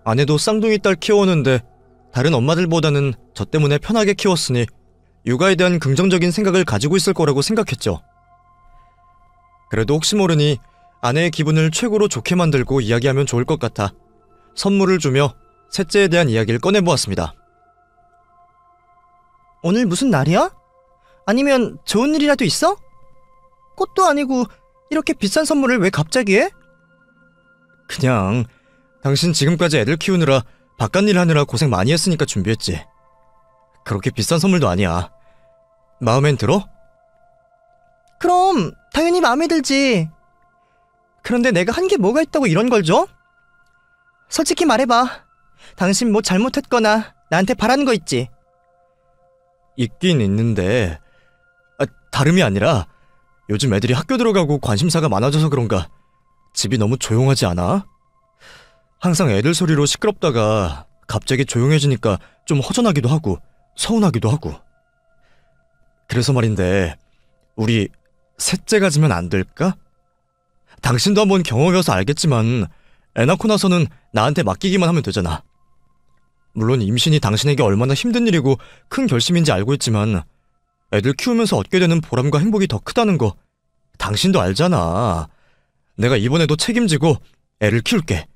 아내도 쌍둥이 딸 키워오는데 다른 엄마들보다는 저 때문에 편하게 키웠으니 육아에 대한 긍정적인 생각을 가지고 있을 거라고 생각했죠. 그래도 혹시 모르니 아내의 기분을 최고로 좋게 만들고 이야기하면 좋을 것 같아 선물을 주며 셋째에 대한 이야기를 꺼내보았습니다. 오늘 무슨 날이야? 아니면 좋은 일이라도 있어? 꽃도 아니고 이렇게 비싼 선물을 왜 갑자기 해? 그냥 당신 지금까지 애들 키우느라 바깥일 하느라 고생 많이 했으니까 준비했지. 그렇게 비싼 선물도 아니야. 마음엔 들어? 그럼 당연히 마음에 들지. 그런데 내가 한 게 뭐가 있다고 이런 걸 줘? 솔직히 말해봐. 당신 뭐 잘못했거나 나한테 바라는 거 있지? 있긴 있는데 다름이 아니라 요즘 애들이 학교 들어가고 관심사가 많아져서 그런가 집이 너무 조용하지 않아? 항상 애들 소리로 시끄럽다가 갑자기 조용해지니까 좀 허전하기도 하고 서운하기도 하고. 그래서 말인데 우리 셋째 가지면 안 될까? 당신도 한번 경험해서 알겠지만 애 낳고 나서는 나한테 맡기기만 하면 되잖아. 물론 임신이 당신에게 얼마나 힘든 일이고 큰 결심인지 알고 있지만 애들 키우면서 얻게 되는 보람과 행복이 더 크다는 거 당신도 알잖아. 내가 이번에도 책임지고 애를 키울게.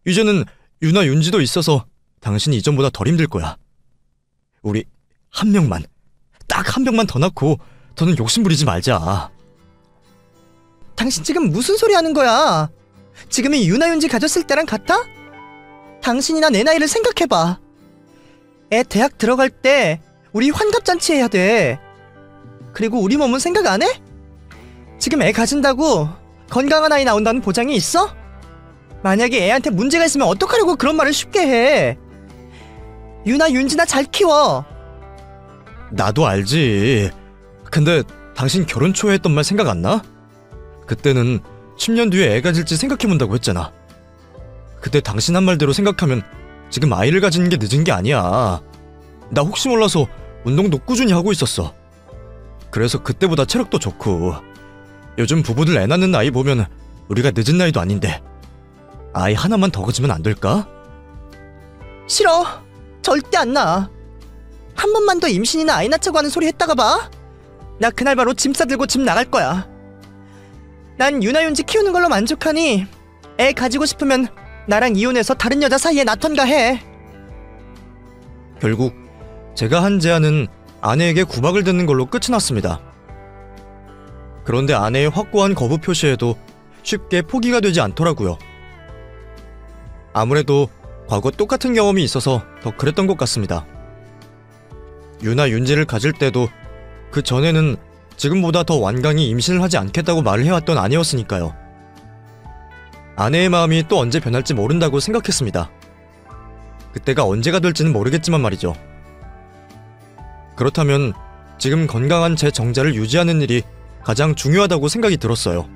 이제는 유나 윤지도 있어서 당신이 이전보다 덜 힘들 거야. 우리 한 명만, 딱 한 명만 더 낳고 더는 욕심 부리지 말자. 당신 지금 무슨 소리 하는 거야? 지금이 유나윤지 가졌을 때랑 같아? 당신이나 내 나이를 생각해봐. 애 대학 들어갈 때 우리 환갑잔치 해야 돼. 그리고 우리 몸은 생각 안 해? 지금 애 가진다고 건강한 아이 나온다는 보장이 있어? 만약에 애한테 문제가 있으면 어떡하려고 그런 말을 쉽게 해. 유나 윤지나 잘 키워. 나도 알지. 근데 당신 결혼 초에 했던 말 생각 안 나? 그때는 10년 뒤에 애 가질지 생각해본다고 했잖아. 그때 당신 한 말대로 생각하면 지금 아이를 가지는 게 늦은 게 아니야. 나 혹시 몰라서 운동도 꾸준히 하고 있었어. 그래서 그때보다 체력도 좋고. 요즘 부부들 애 낳는 나이 보면 우리가 늦은 나이도 아닌데 아이 하나만 더 가지면 안 될까? 싫어. 절대 안 나. 한 번만 더 임신이나 아이 낳자고 하는 소리 했다가 봐. 나 그날 바로 짐 싸들고 집 나갈 거야. 난 유나윤지 키우는 걸로 만족하니 애 가지고 싶으면 나랑 이혼해서 다른 여자 사이에 낳던가 해. 결국 제가 한 제안은 아내에게 구박을 듣는 걸로 끝이 났습니다. 그런데 아내의 확고한 거부 표시에도 쉽게 포기가 되지 않더라고요. 아무래도 과거 똑같은 경험이 있어서 더 그랬던 것 같습니다. 유나 윤지를 가질 때도 그 전에는 지금보다 더 완강히 임신을 하지 않겠다고 말을 해왔던 아내였으니까요. 아내의 마음이 또 언제 변할지 모른다고 생각했습니다. 그때가 언제가 될지는 모르겠지만 말이죠. 그렇다면 지금 건강한 제 정자를 유지하는 일이 가장 중요하다고 생각이 들었어요.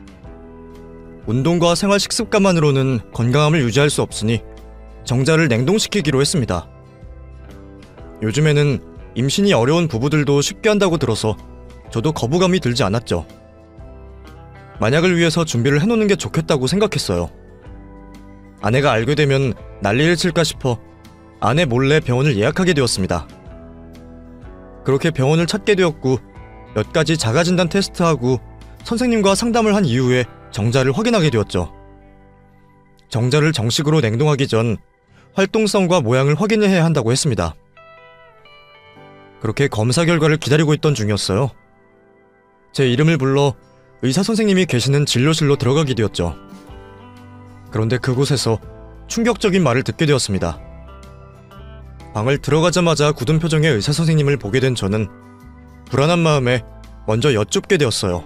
운동과 생활 식습관만으로는 건강함을 유지할 수 없으니 정자를 냉동시키기로 했습니다. 요즘에는 임신이 어려운 부부들도 쉽게 한다고 들어서 저도 거부감이 들지 않았죠. 만약을 위해서 준비를 해놓는 게 좋겠다고 생각했어요. 아내가 알게 되면 난리를 칠까 싶어 아내 몰래 병원을 예약하게 되었습니다. 그렇게 병원을 찾게 되었고 몇 가지 자가진단 테스트하고 선생님과 상담을 한 이후에 정자를 확인하게 되었죠. 정자를 정식으로 냉동하기 전 활동성과 모양을 확인해야 한다고 했습니다. 그렇게 검사 결과를 기다리고 있던 중이었어요. 제 이름을 불러 의사 선생님이 계시는 진료실로 들어가게 되었죠. 그런데 그곳에서 충격적인 말을 듣게 되었습니다. 방을 들어가자마자 굳은 표정의 의사 선생님을 보게 된 저는 불안한 마음에 먼저 여쭙게 되었어요.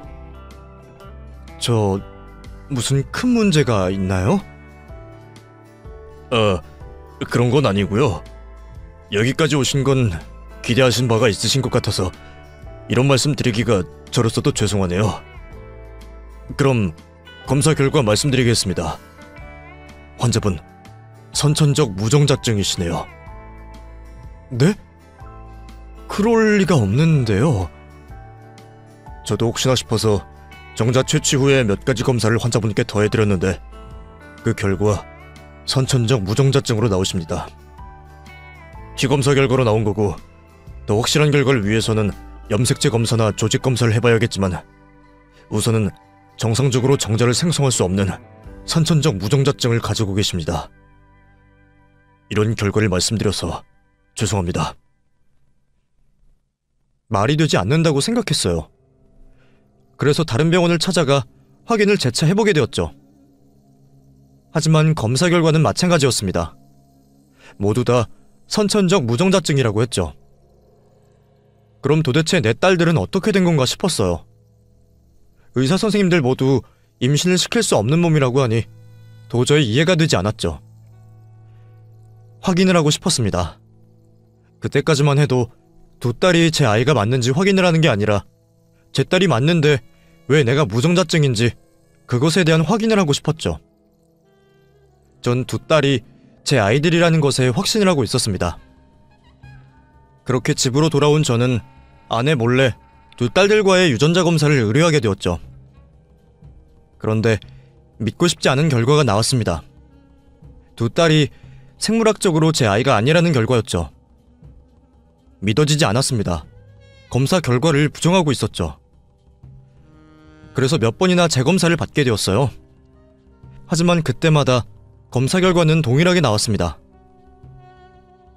저 무슨 큰 문제가 있나요? 그런 건 아니고요. 여기까지 오신 건 기대하신 바가 있으신 것 같아서 이런 말씀 드리기가 저로서도 죄송하네요. 그럼 검사 결과 말씀드리겠습니다. 환자분 선천적 무정자증이시네요. 네? 그럴 리가 없는데요. 저도 혹시나 싶어서 정자 채취 후에 몇 가지 검사를 환자분께 더해드렸는데 그 결과 선천적 무정자증으로 나오십니다. 피검사 결과로 나온 거고 더 확실한 결과를 위해서는 염색체 검사나 조직 검사를 해봐야겠지만 우선은 정상적으로 정자를 생성할 수 없는 선천적 무정자증을 가지고 계십니다. 이런 결과를 말씀드려서 죄송합니다. 말이 되지 않는다고 생각했어요. 그래서 다른 병원을 찾아가 확인을 재차 해보게 되었죠. 하지만 검사 결과는 마찬가지였습니다. 모두 다 선천적 무정자증이라고 했죠. 그럼 도대체 내 딸들은 어떻게 된 건가 싶었어요. 의사 선생님들 모두 임신을 시킬 수 없는 몸이라고 하니 도저히 이해가 되지 않았죠. 확인을 하고 싶었습니다. 그때까지만 해도 두 딸이 제 아이가 맞는지 확인을 하는 게 아니라 제 딸이 맞는데 왜 내가 무정자증인지 그것에 대한 확인을 하고 싶었죠. 전 두 딸이 제 아이들이라는 것에 확신을 하고 있었습니다. 그렇게 집으로 돌아온 저는 아내 몰래 두 딸들과의 유전자 검사를 의뢰하게 되었죠. 그런데 믿고 싶지 않은 결과가 나왔습니다. 두 딸이 생물학적으로 제 아이가 아니라는 결과였죠. 믿어지지 않았습니다. 검사 결과를 부정하고 있었죠. 그래서 몇 번이나 재검사를 받게 되었어요. 하지만 그때마다 검사 결과는 동일하게 나왔습니다.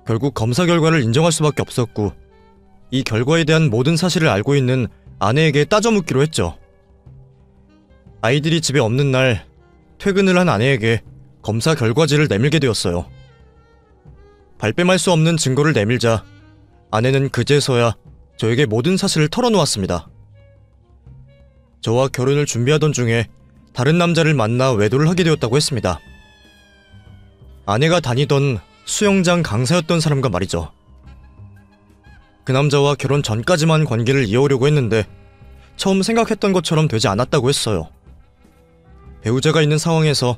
결국 검사 결과를 인정할 수밖에 없었고 이 결과에 대한 모든 사실을 알고 있는 아내에게 따져 묻기로 했죠. 아이들이 집에 없는 날 퇴근을 한 아내에게 검사 결과지를 내밀게 되었어요. 발뺌할 수 없는 증거를 내밀자 아내는 그제서야 저에게 모든 사실을 털어놓았습니다. 저와 결혼을 준비하던 중에 다른 남자를 만나 외도를 하게 되었다고 했습니다. 아내가 다니던 수영장 강사였던 사람과 말이죠. 그 남자와 결혼 전까지만 관계를 이어오려고 했는데 처음 생각했던 것처럼 되지 않았다고 했어요. 배우자가 있는 상황에서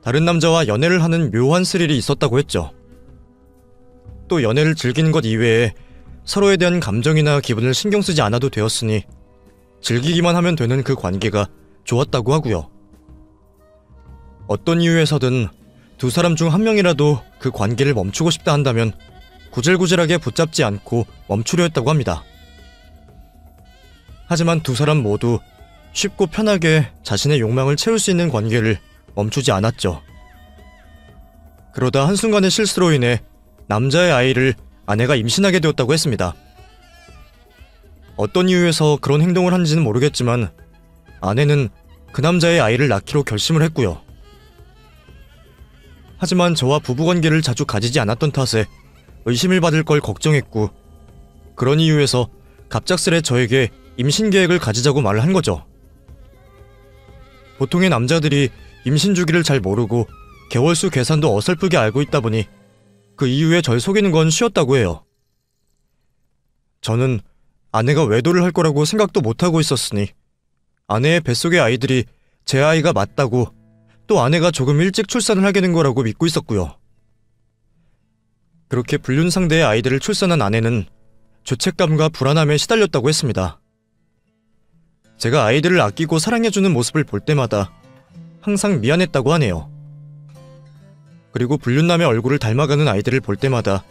다른 남자와 연애를 하는 묘한 스릴이 있었다고 했죠. 또 연애를 즐기는 것 이외에 서로에 대한 감정이나 기분을 신경 쓰지 않아도 되었으니 즐기기만 하면 되는 그 관계가 좋았다고 하고요. 어떤 이유에서든 두 사람 중 한 명이라도 그 관계를 멈추고 싶다 한다면 구질구질하게 붙잡지 않고 멈추려 했다고 합니다. 하지만 두 사람 모두 쉽고 편하게 자신의 욕망을 채울 수 있는 관계를 멈추지 않았죠. 그러다 한순간의 실수로 인해 남자의 아이를 아내가 임신하게 되었다고 했습니다. 어떤 이유에서 그런 행동을 한지는 모르겠지만 아내는 그 남자의 아이를 낳기로 결심을 했고요. 하지만 저와 부부관계를 자주 가지지 않았던 탓에 의심을 받을 걸 걱정했고 그런 이유에서 갑작스레 저에게 임신 계획을 가지자고 말을 한 거죠. 보통의 남자들이 임신 주기를 잘 모르고 개월수 계산도 어설프게 알고 있다 보니 그 이후에 절 속이는 건 쉬웠다고 해요. 저는 아내가 외도를 할 거라고 생각도 못하고 있었으니 아내의 뱃속의 아이들이 제 아이가 맞다고 또 아내가 조금 일찍 출산을 하게 된 거라고 믿고 있었고요. 그렇게 불륜 상대의 아이들을 출산한 아내는 죄책감과 불안함에 시달렸다고 했습니다. 제가 아이들을 아끼고 사랑해주는 모습을 볼 때마다 항상 미안했다고 하네요. 그리고 불륜남의 얼굴을 닮아가는 아이들을 볼 때마다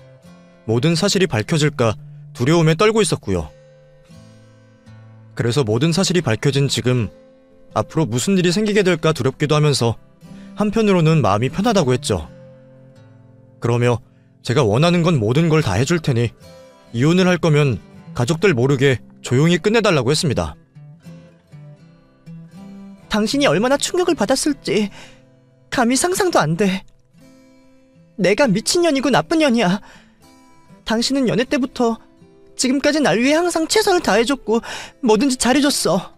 모든 사실이 밝혀질까 두려움에 떨고 있었고요. 그래서 모든 사실이 밝혀진 지금 앞으로 무슨 일이 생기게 될까 두렵기도 하면서 한편으로는 마음이 편하다고 했죠. 그러며 제가 원하는 건 모든 걸 다 해줄 테니 이혼을 할 거면 가족들 모르게 조용히 끝내달라고 했습니다. 당신이 얼마나 충격을 받았을지 감히 상상도 안 돼. 내가 미친년이고 나쁜 년이야. 당신은 연애 때부터 지금까지 날 위해 항상 최선을 다해줬고 뭐든지 잘해줬어.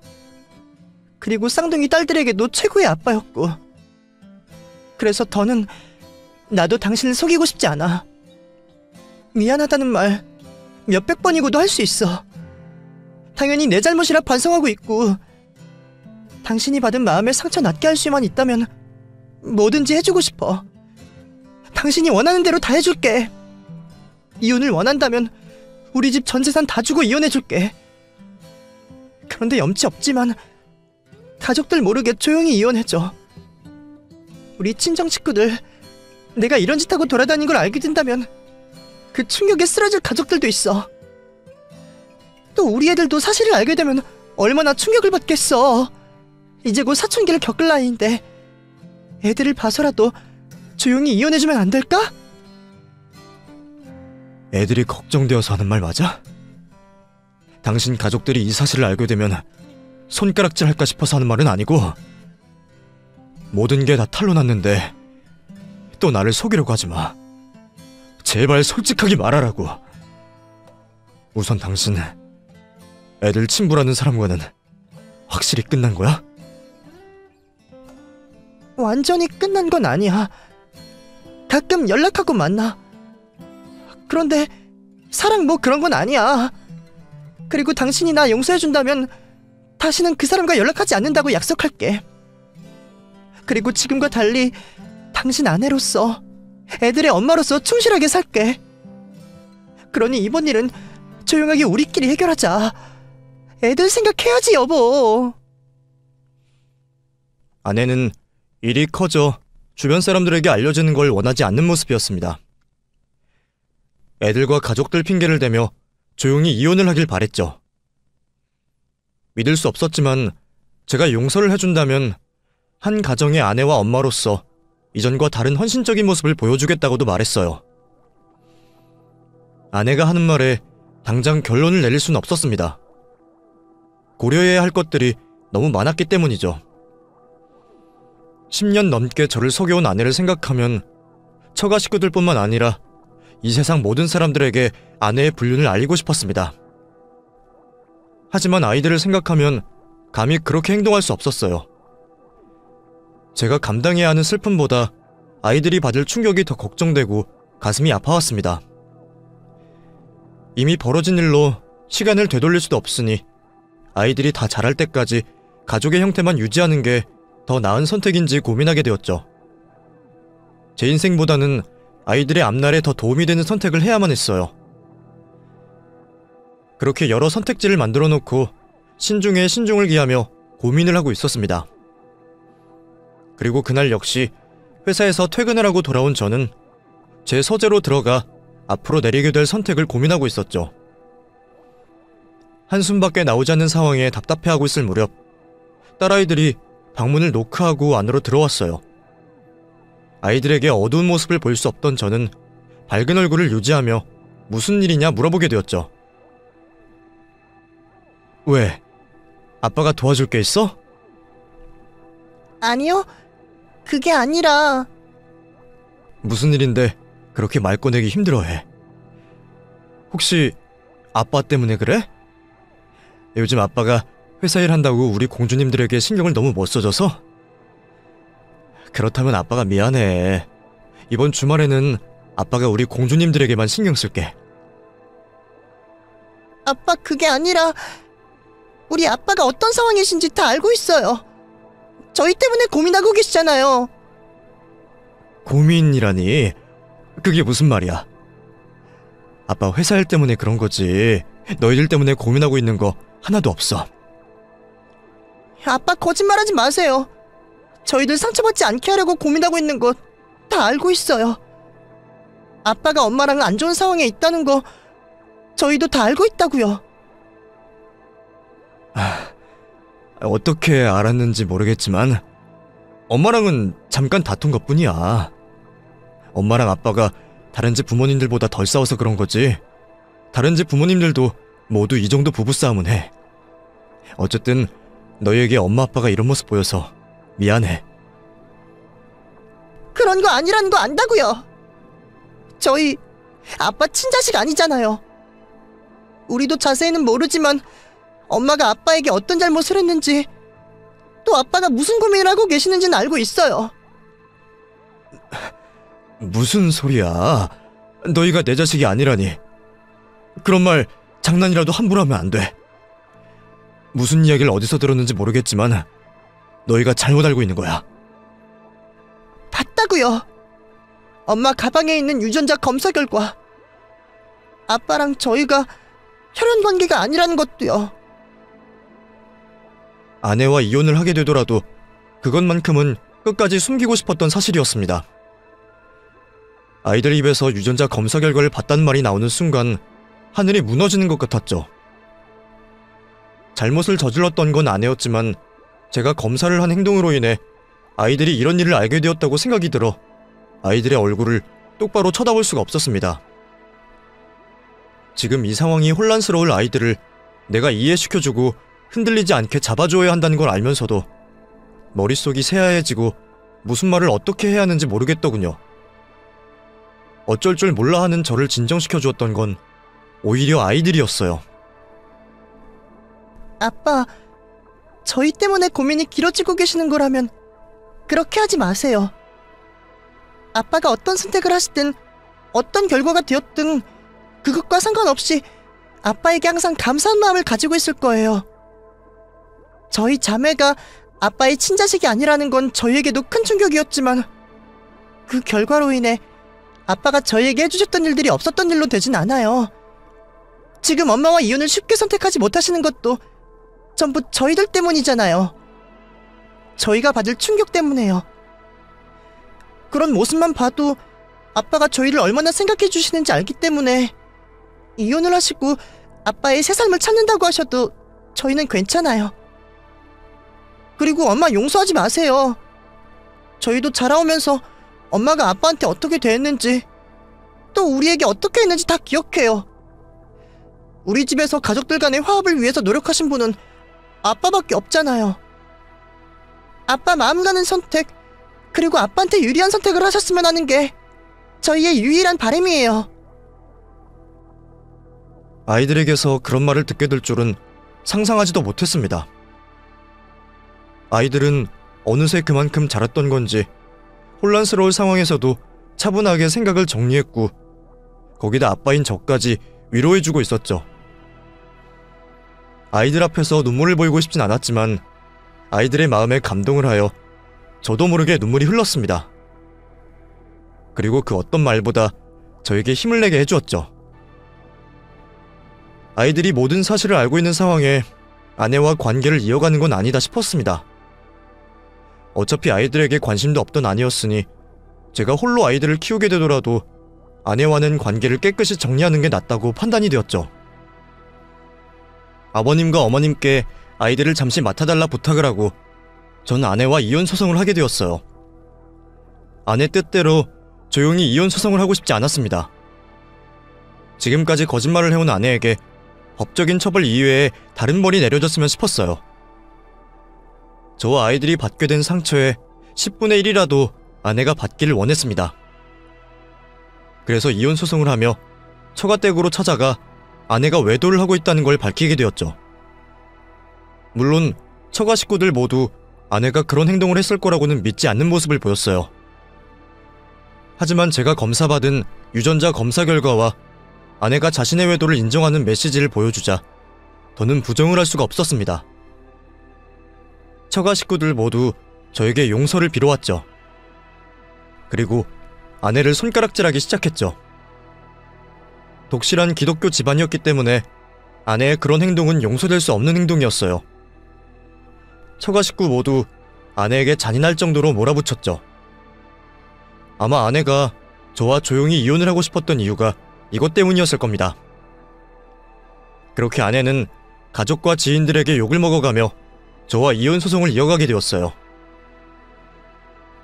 그리고 쌍둥이 딸들에게도 최고의 아빠였고. 그래서 더는 나도 당신을 속이고 싶지 않아. 미안하다는 말 몇백 번이고도 할 수 있어. 당연히 내 잘못이라 반성하고 있고 당신이 받은 마음의 상처 낫게 할 수만 있다면 뭐든지 해주고 싶어. 당신이 원하는 대로 다 해줄게. 이혼을 원한다면 우리 집 전 재산 다 주고 이혼해줄게. 그런데 염치 없지만 가족들 모르게 조용히 이혼해줘. 우리 친정 식구들 내가 이런 짓 하고 돌아다닌 걸 알게 된다면 그 충격에 쓰러질 가족들도 있어. 또 우리 애들도 사실을 알게 되면 얼마나 충격을 받겠어. 이제 곧 사춘기를 겪을 나이인데 애들을 봐서라도 조용히 이혼해주면 안 될까? 애들이 걱정되어서 하는 말 맞아? 당신 가족들이 이 사실을 알게 되면 손가락질 할까 싶어서 하는 말은 아니고, 모든 게 다 탄로 났는데 또 나를 속이려고 하지 마. 제발 솔직하게 말하라고. 우선 당신 애들 친부라는 사람과는 확실히 끝난 거야? 완전히 끝난 건 아니야. 가끔 연락하고 만나. 그런데 사랑 뭐 그런 건 아니야. 그리고 당신이 나 용서해준다면 다시는 그 사람과 연락하지 않는다고 약속할게. 그리고 지금과 달리 당신 아내로서, 애들의 엄마로서 충실하게 살게. 그러니 이번 일은 조용하게 우리끼리 해결하자. 애들 생각해야지, 여보. 아내는 일이 커져 주변 사람들에게 알려지는 걸 원하지 않는 모습이었습니다. 애들과 가족들 핑계를 대며 조용히 이혼을 하길 바랬죠. 믿을 수 없었지만 제가 용서를 해준다면 한 가정의 아내와 엄마로서 이전과 다른 헌신적인 모습을 보여주겠다고도 말했어요. 아내가 하는 말에 당장 결론을 내릴 수는 없었습니다. 고려해야 할 것들이 너무 많았기 때문이죠. 10년 넘게 저를 속여온 아내를 생각하면 처가 식구들뿐만 아니라 이 세상 모든 사람들에게 아내의 불륜을 알리고 싶었습니다. 하지만 아이들을 생각하면 감히 그렇게 행동할 수 없었어요. 제가 감당해야 하는 슬픔보다 아이들이 받을 충격이 더 걱정되고 가슴이 아파왔습니다. 이미 벌어진 일로 시간을 되돌릴 수도 없으니 아이들이 다 자랄 때까지 가족의 형태만 유지하는 게 더 나은 선택인지 고민하게 되었죠. 제 인생보다는 아이들의 앞날에 더 도움이 되는 선택을 해야만 했어요. 그렇게 여러 선택지를 만들어 놓고 신중에 신중을 기하며 고민을 하고 있었습니다. 그리고 그날 역시 회사에서 퇴근을 하고 돌아온 저는 제 서재로 들어가 앞으로 내리게 될 선택을 고민하고 있었죠. 한숨밖에 나오지 않는 상황에 답답해하고 있을 무렵 딸아이들이 방문을 노크하고 안으로 들어왔어요. 아이들에게 어두운 모습을 볼 수 없던 저는 밝은 얼굴을 유지하며 무슨 일이냐 물어보게 되었죠. 왜? 아빠가 도와줄 게 있어? 아니요, 그게 아니라... 무슨 일인데 그렇게 말 꺼내기 힘들어해? 혹시 아빠 때문에 그래? 요즘 아빠가 회사 일 한다고 우리 공주님들에게 신경을 너무 못 써줘서? 그렇다면 아빠가 미안해. 이번 주말에는 아빠가 우리 공주님들에게만 신경 쓸게. 아빠, 그게 아니라 우리 아빠가 어떤 상황이신지 다 알고 있어요. 저희 때문에 고민하고 계시잖아요. 고민이라니? 그게 무슨 말이야? 아빠 회사 일 때문에 그런 거지. 너희들 때문에 고민하고 있는 거 하나도 없어. 아빠, 거짓말하지 마세요. 저희들 상처받지 않게 하려고 고민하고 있는 거 다 알고 있어요. 아빠가 엄마랑 안 좋은 상황에 있다는 거 저희도 다 알고 있다고요. 어떻게 알았는지 모르겠지만 엄마랑은 잠깐 다툰 것뿐이야. 엄마랑 아빠가 다른 집 부모님들보다 덜 싸워서 그런 거지. 다른 집 부모님들도 모두 이 정도 부부싸움은 해. 어쨌든 너희에게 엄마 아빠가 이런 모습 보여서 미안해. 그런 거 아니라는 거 안다고요. 저희 아빠 친자식 아니잖아요. 우리도 자세히는 모르지만 엄마가 아빠에게 어떤 잘못을 했는지, 또 아빠가 무슨 고민을 하고 계시는지는 알고 있어요. 무슨 소리야. 너희가 내 자식이 아니라니. 그런 말 장난이라도 함부로 하면 안 돼. 무슨 이야기를 어디서 들었는지 모르겠지만 너희가 잘못 알고 있는 거야. 봤다고요. 엄마 가방에 있는 유전자 검사 결과 아빠랑 저희가 혈연 관계가 아니라는 것도요. 아내와 이혼을 하게 되더라도 그것만큼은 끝까지 숨기고 싶었던 사실이었습니다. 아이들 입에서 유전자 검사 결과를 봤다는 말이 나오는 순간 하늘이 무너지는 것 같았죠. 잘못을 저질렀던 건 아내였지만 제가 검사를 한 행동으로 인해 아이들이 이런 일을 알게 되었다고 생각이 들어 아이들의 얼굴을 똑바로 쳐다볼 수가 없었습니다. 지금 이 상황이 혼란스러울 아이들을 내가 이해시켜주고 흔들리지 않게 잡아줘야 한다는 걸 알면서도 머릿속이 새하얘지고 무슨 말을 어떻게 해야 하는지 모르겠더군요. 어쩔 줄 몰라 하는 저를 진정시켜주었던 건 오히려 아이들이었어요. 아빠, 저희 때문에 고민이 길어지고 계시는 거라면 그렇게 하지 마세요. 아빠가 어떤 선택을 하시든 어떤 결과가 되었든 그것과 상관없이 아빠에게 항상 감사한 마음을 가지고 있을 거예요. 저희 자매가 아빠의 친자식이 아니라는 건 저희에게도 큰 충격이었지만 그 결과로 인해 아빠가 저희에게 해주셨던 일들이 없었던 일로 되진 않아요. 지금 엄마와 이혼을 쉽게 선택하지 못하시는 것도 전부 저희들 때문이잖아요. 저희가 받을 충격 때문에요. 그런 모습만 봐도 아빠가 저희를 얼마나 생각해 주시는지 알기 때문에 이혼을 하시고 아빠의 새 삶을 찾는다고 하셔도 저희는 괜찮아요. 그리고 엄마 용서하지 마세요. 저희도 자라오면서 엄마가 아빠한테 어떻게 대했는지 또 우리에게 어떻게 했는지 다 기억해요. 우리 집에서 가족들 간의 화합을 위해서 노력하신 분은 아빠밖에 없잖아요. 아빠 마음 가는 선택, 그리고 아빠한테 유리한 선택을 하셨으면 하는 게 저희의 유일한 바람이에요. 아이들에게서 그런 말을 듣게 될 줄은 상상하지도 못했습니다. 아이들은 어느새 그만큼 자랐던 건지 혼란스러울 상황에서도 차분하게 생각을 정리했고 거기다 아빠인 저까지 위로해주고 있었죠. 아이들 앞에서 눈물을 보이고 싶진 않았지만 아이들의 마음에 감동을 하여 저도 모르게 눈물이 흘렀습니다. 그리고 그 어떤 말보다 저에게 힘을 내게 해주었죠. 아이들이 모든 사실을 알고 있는 상황에 아내와 관계를 이어가는 건 아니다 싶었습니다. 어차피 아이들에게 관심도 없던 아내였으니 제가 홀로 아이들을 키우게 되더라도 아내와는 관계를 깨끗이 정리하는 게 낫다고 판단이 되었죠. 아버님과 어머님께 아이들을 잠시 맡아달라 부탁을 하고 전 아내와 이혼 소송을 하게 되었어요. 아내 뜻대로 조용히 이혼 소송을 하고 싶지 않았습니다. 지금까지 거짓말을 해온 아내에게 법적인 처벌 이외에 다른 벌이 내려졌으면 싶었어요. 저와 아이들이 받게 된 상처의 10분의 1이라도 아내가 받기를 원했습니다. 그래서 이혼 소송을 하며 처가댁으로 찾아가 아내가 외도를 하고 있다는 걸 밝히게 되었죠. 물론 처가 식구들 모두 아내가 그런 행동을 했을 거라고는 믿지 않는 모습을 보였어요. 하지만 제가 검사받은 유전자 검사 결과와 아내가 자신의 외도를 인정하는 메시지를 보여주자 더는 부정을 할 수가 없었습니다. 처가 식구들 모두 저에게 용서를 빌어왔죠. 그리고 아내를 손가락질하기 시작했죠. 독실한 기독교 집안이었기 때문에 아내의 그런 행동은 용서될 수 없는 행동이었어요. 처가 식구 모두 아내에게 잔인할 정도로 몰아붙였죠. 아마 아내가 저와 조용히 이혼을 하고 싶었던 이유가 이것 때문이었을 겁니다. 그렇게 아내는 가족과 지인들에게 욕을 먹어가며 저와 이혼 소송을 이어가게 되었어요.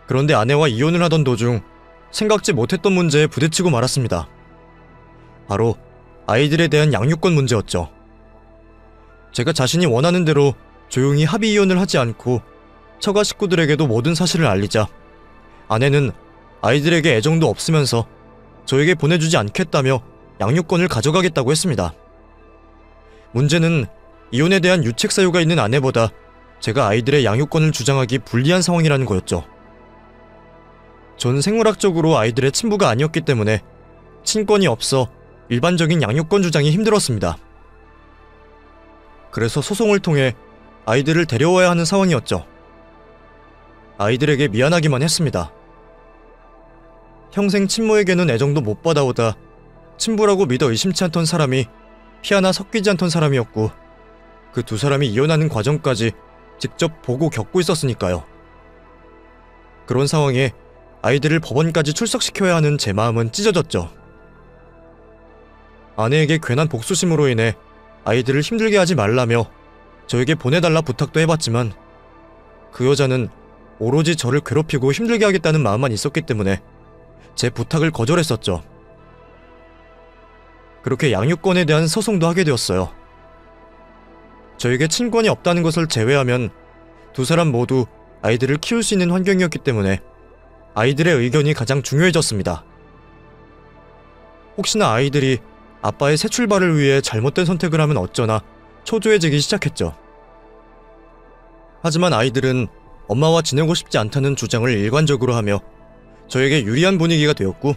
그런데 아내와 이혼을 하던 도중 생각지 못했던 문제에 부딪히고 말았습니다. 바로 아이들에 대한 양육권 문제였죠. 제가 자신이 원하는 대로 조용히 합의 이혼을 하지 않고 처가 식구들에게도 모든 사실을 알리자 아내는 아이들에게 애정도 없으면서 저에게 보내주지 않겠다며 양육권을 가져가겠다고 했습니다. 문제는 이혼에 대한 유책 사유가 있는 아내보다 제가 아이들의 양육권을 주장하기 불리한 상황이라는 거였죠. 전 생물학적으로 아이들의 친부가 아니었기 때문에 친권이 없어 일반적인 양육권 주장이 힘들었습니다. 그래서 소송을 통해 아이들을 데려와야 하는 상황이었죠. 아이들에게 미안하기만 했습니다. 평생 친모에게는 애정도 못 받아오다 친부라고 믿어 의심치 않던 사람이 피 하나 섞이지 않던 사람이었고 그 두 사람이 이혼하는 과정까지 직접 보고 겪고 있었으니까요. 그런 상황에 아이들을 법원까지 출석시켜야 하는 제 마음은 찢어졌죠. 아내에게 괜한 복수심으로 인해 아이들을 힘들게 하지 말라며 저에게 보내달라 부탁도 해봤지만 그 여자는 오로지 저를 괴롭히고 힘들게 하겠다는 마음만 있었기 때문에 제 부탁을 거절했었죠. 그렇게 양육권에 대한 소송도 하게 되었어요. 저에게 친권이 없다는 것을 제외하면 두 사람 모두 아이들을 키울 수 있는 환경이었기 때문에 아이들의 의견이 가장 중요해졌습니다. 혹시나 아이들이 아빠의 새 출발을 위해 잘못된 선택을 하면 어쩌나 초조해지기 시작했죠. 하지만 아이들은 엄마와 지내고 싶지 않다는 주장을 일관적으로 하며 저에게 유리한 분위기가 되었고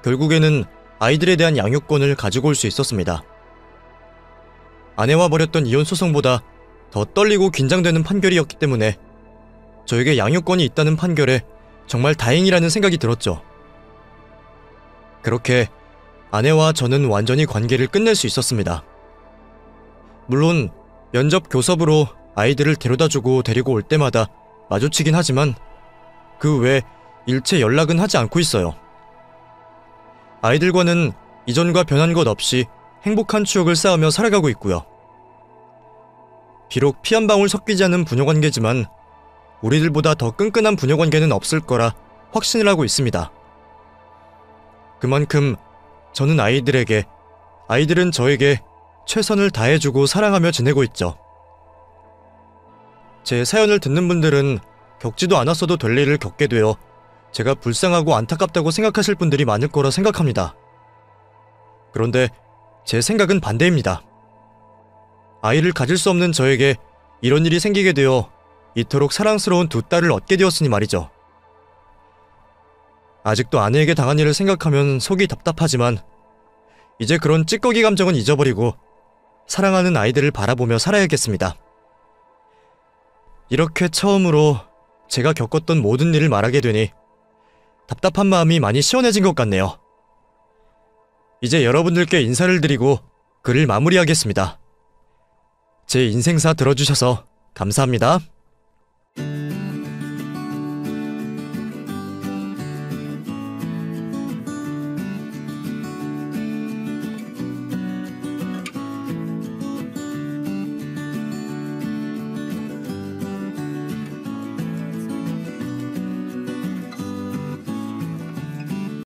결국에는 아이들에 대한 양육권을 가지고 올 수 있었습니다. 아내와 벌였던 이혼 소송보다 더 떨리고 긴장되는 판결이었기 때문에 저에게 양육권이 있다는 판결에 정말 다행이라는 생각이 들었죠. 그렇게 아내와 저는 완전히 관계를 끝낼 수 있었습니다. 물론 면접 교섭으로 아이들을 데려다주고 데리고 올 때마다 마주치긴 하지만 그 외 일체 연락은 하지 않고 있어요. 아이들과는 이전과 변한 것 없이 행복한 추억을 쌓으며 살아가고 있고요. 비록 피 한 방울 섞이지 않은 부녀관계지만 우리들보다 더 끈끈한 부녀관계는 없을 거라 확신을 하고 있습니다. 그만큼 저는 아이들에게, 아이들은 저에게 최선을 다해주고 사랑하며 지내고 있죠. 제 사연을 듣는 분들은 겪지도 않았어도 될 일을 겪게 되어 제가 불쌍하고 안타깝다고 생각하실 분들이 많을 거라 생각합니다. 그런데 제 생각은 반대입니다. 아이를 가질 수 없는 저에게 이런 일이 생기게 되어 이토록 사랑스러운 두 딸을 얻게 되었으니 말이죠. 아직도 아내에게 당한 일을 생각하면 속이 답답하지만 이제 그런 찌꺼기 감정은 잊어버리고 사랑하는 아이들을 바라보며 살아야겠습니다. 이렇게 처음으로 제가 겪었던 모든 일을 말하게 되니 답답한 마음이 많이 시원해진 것 같네요. 이제 여러분들께 인사를 드리고 글을 마무리하겠습니다. 제 인생사 들어주셔서 감사합니다.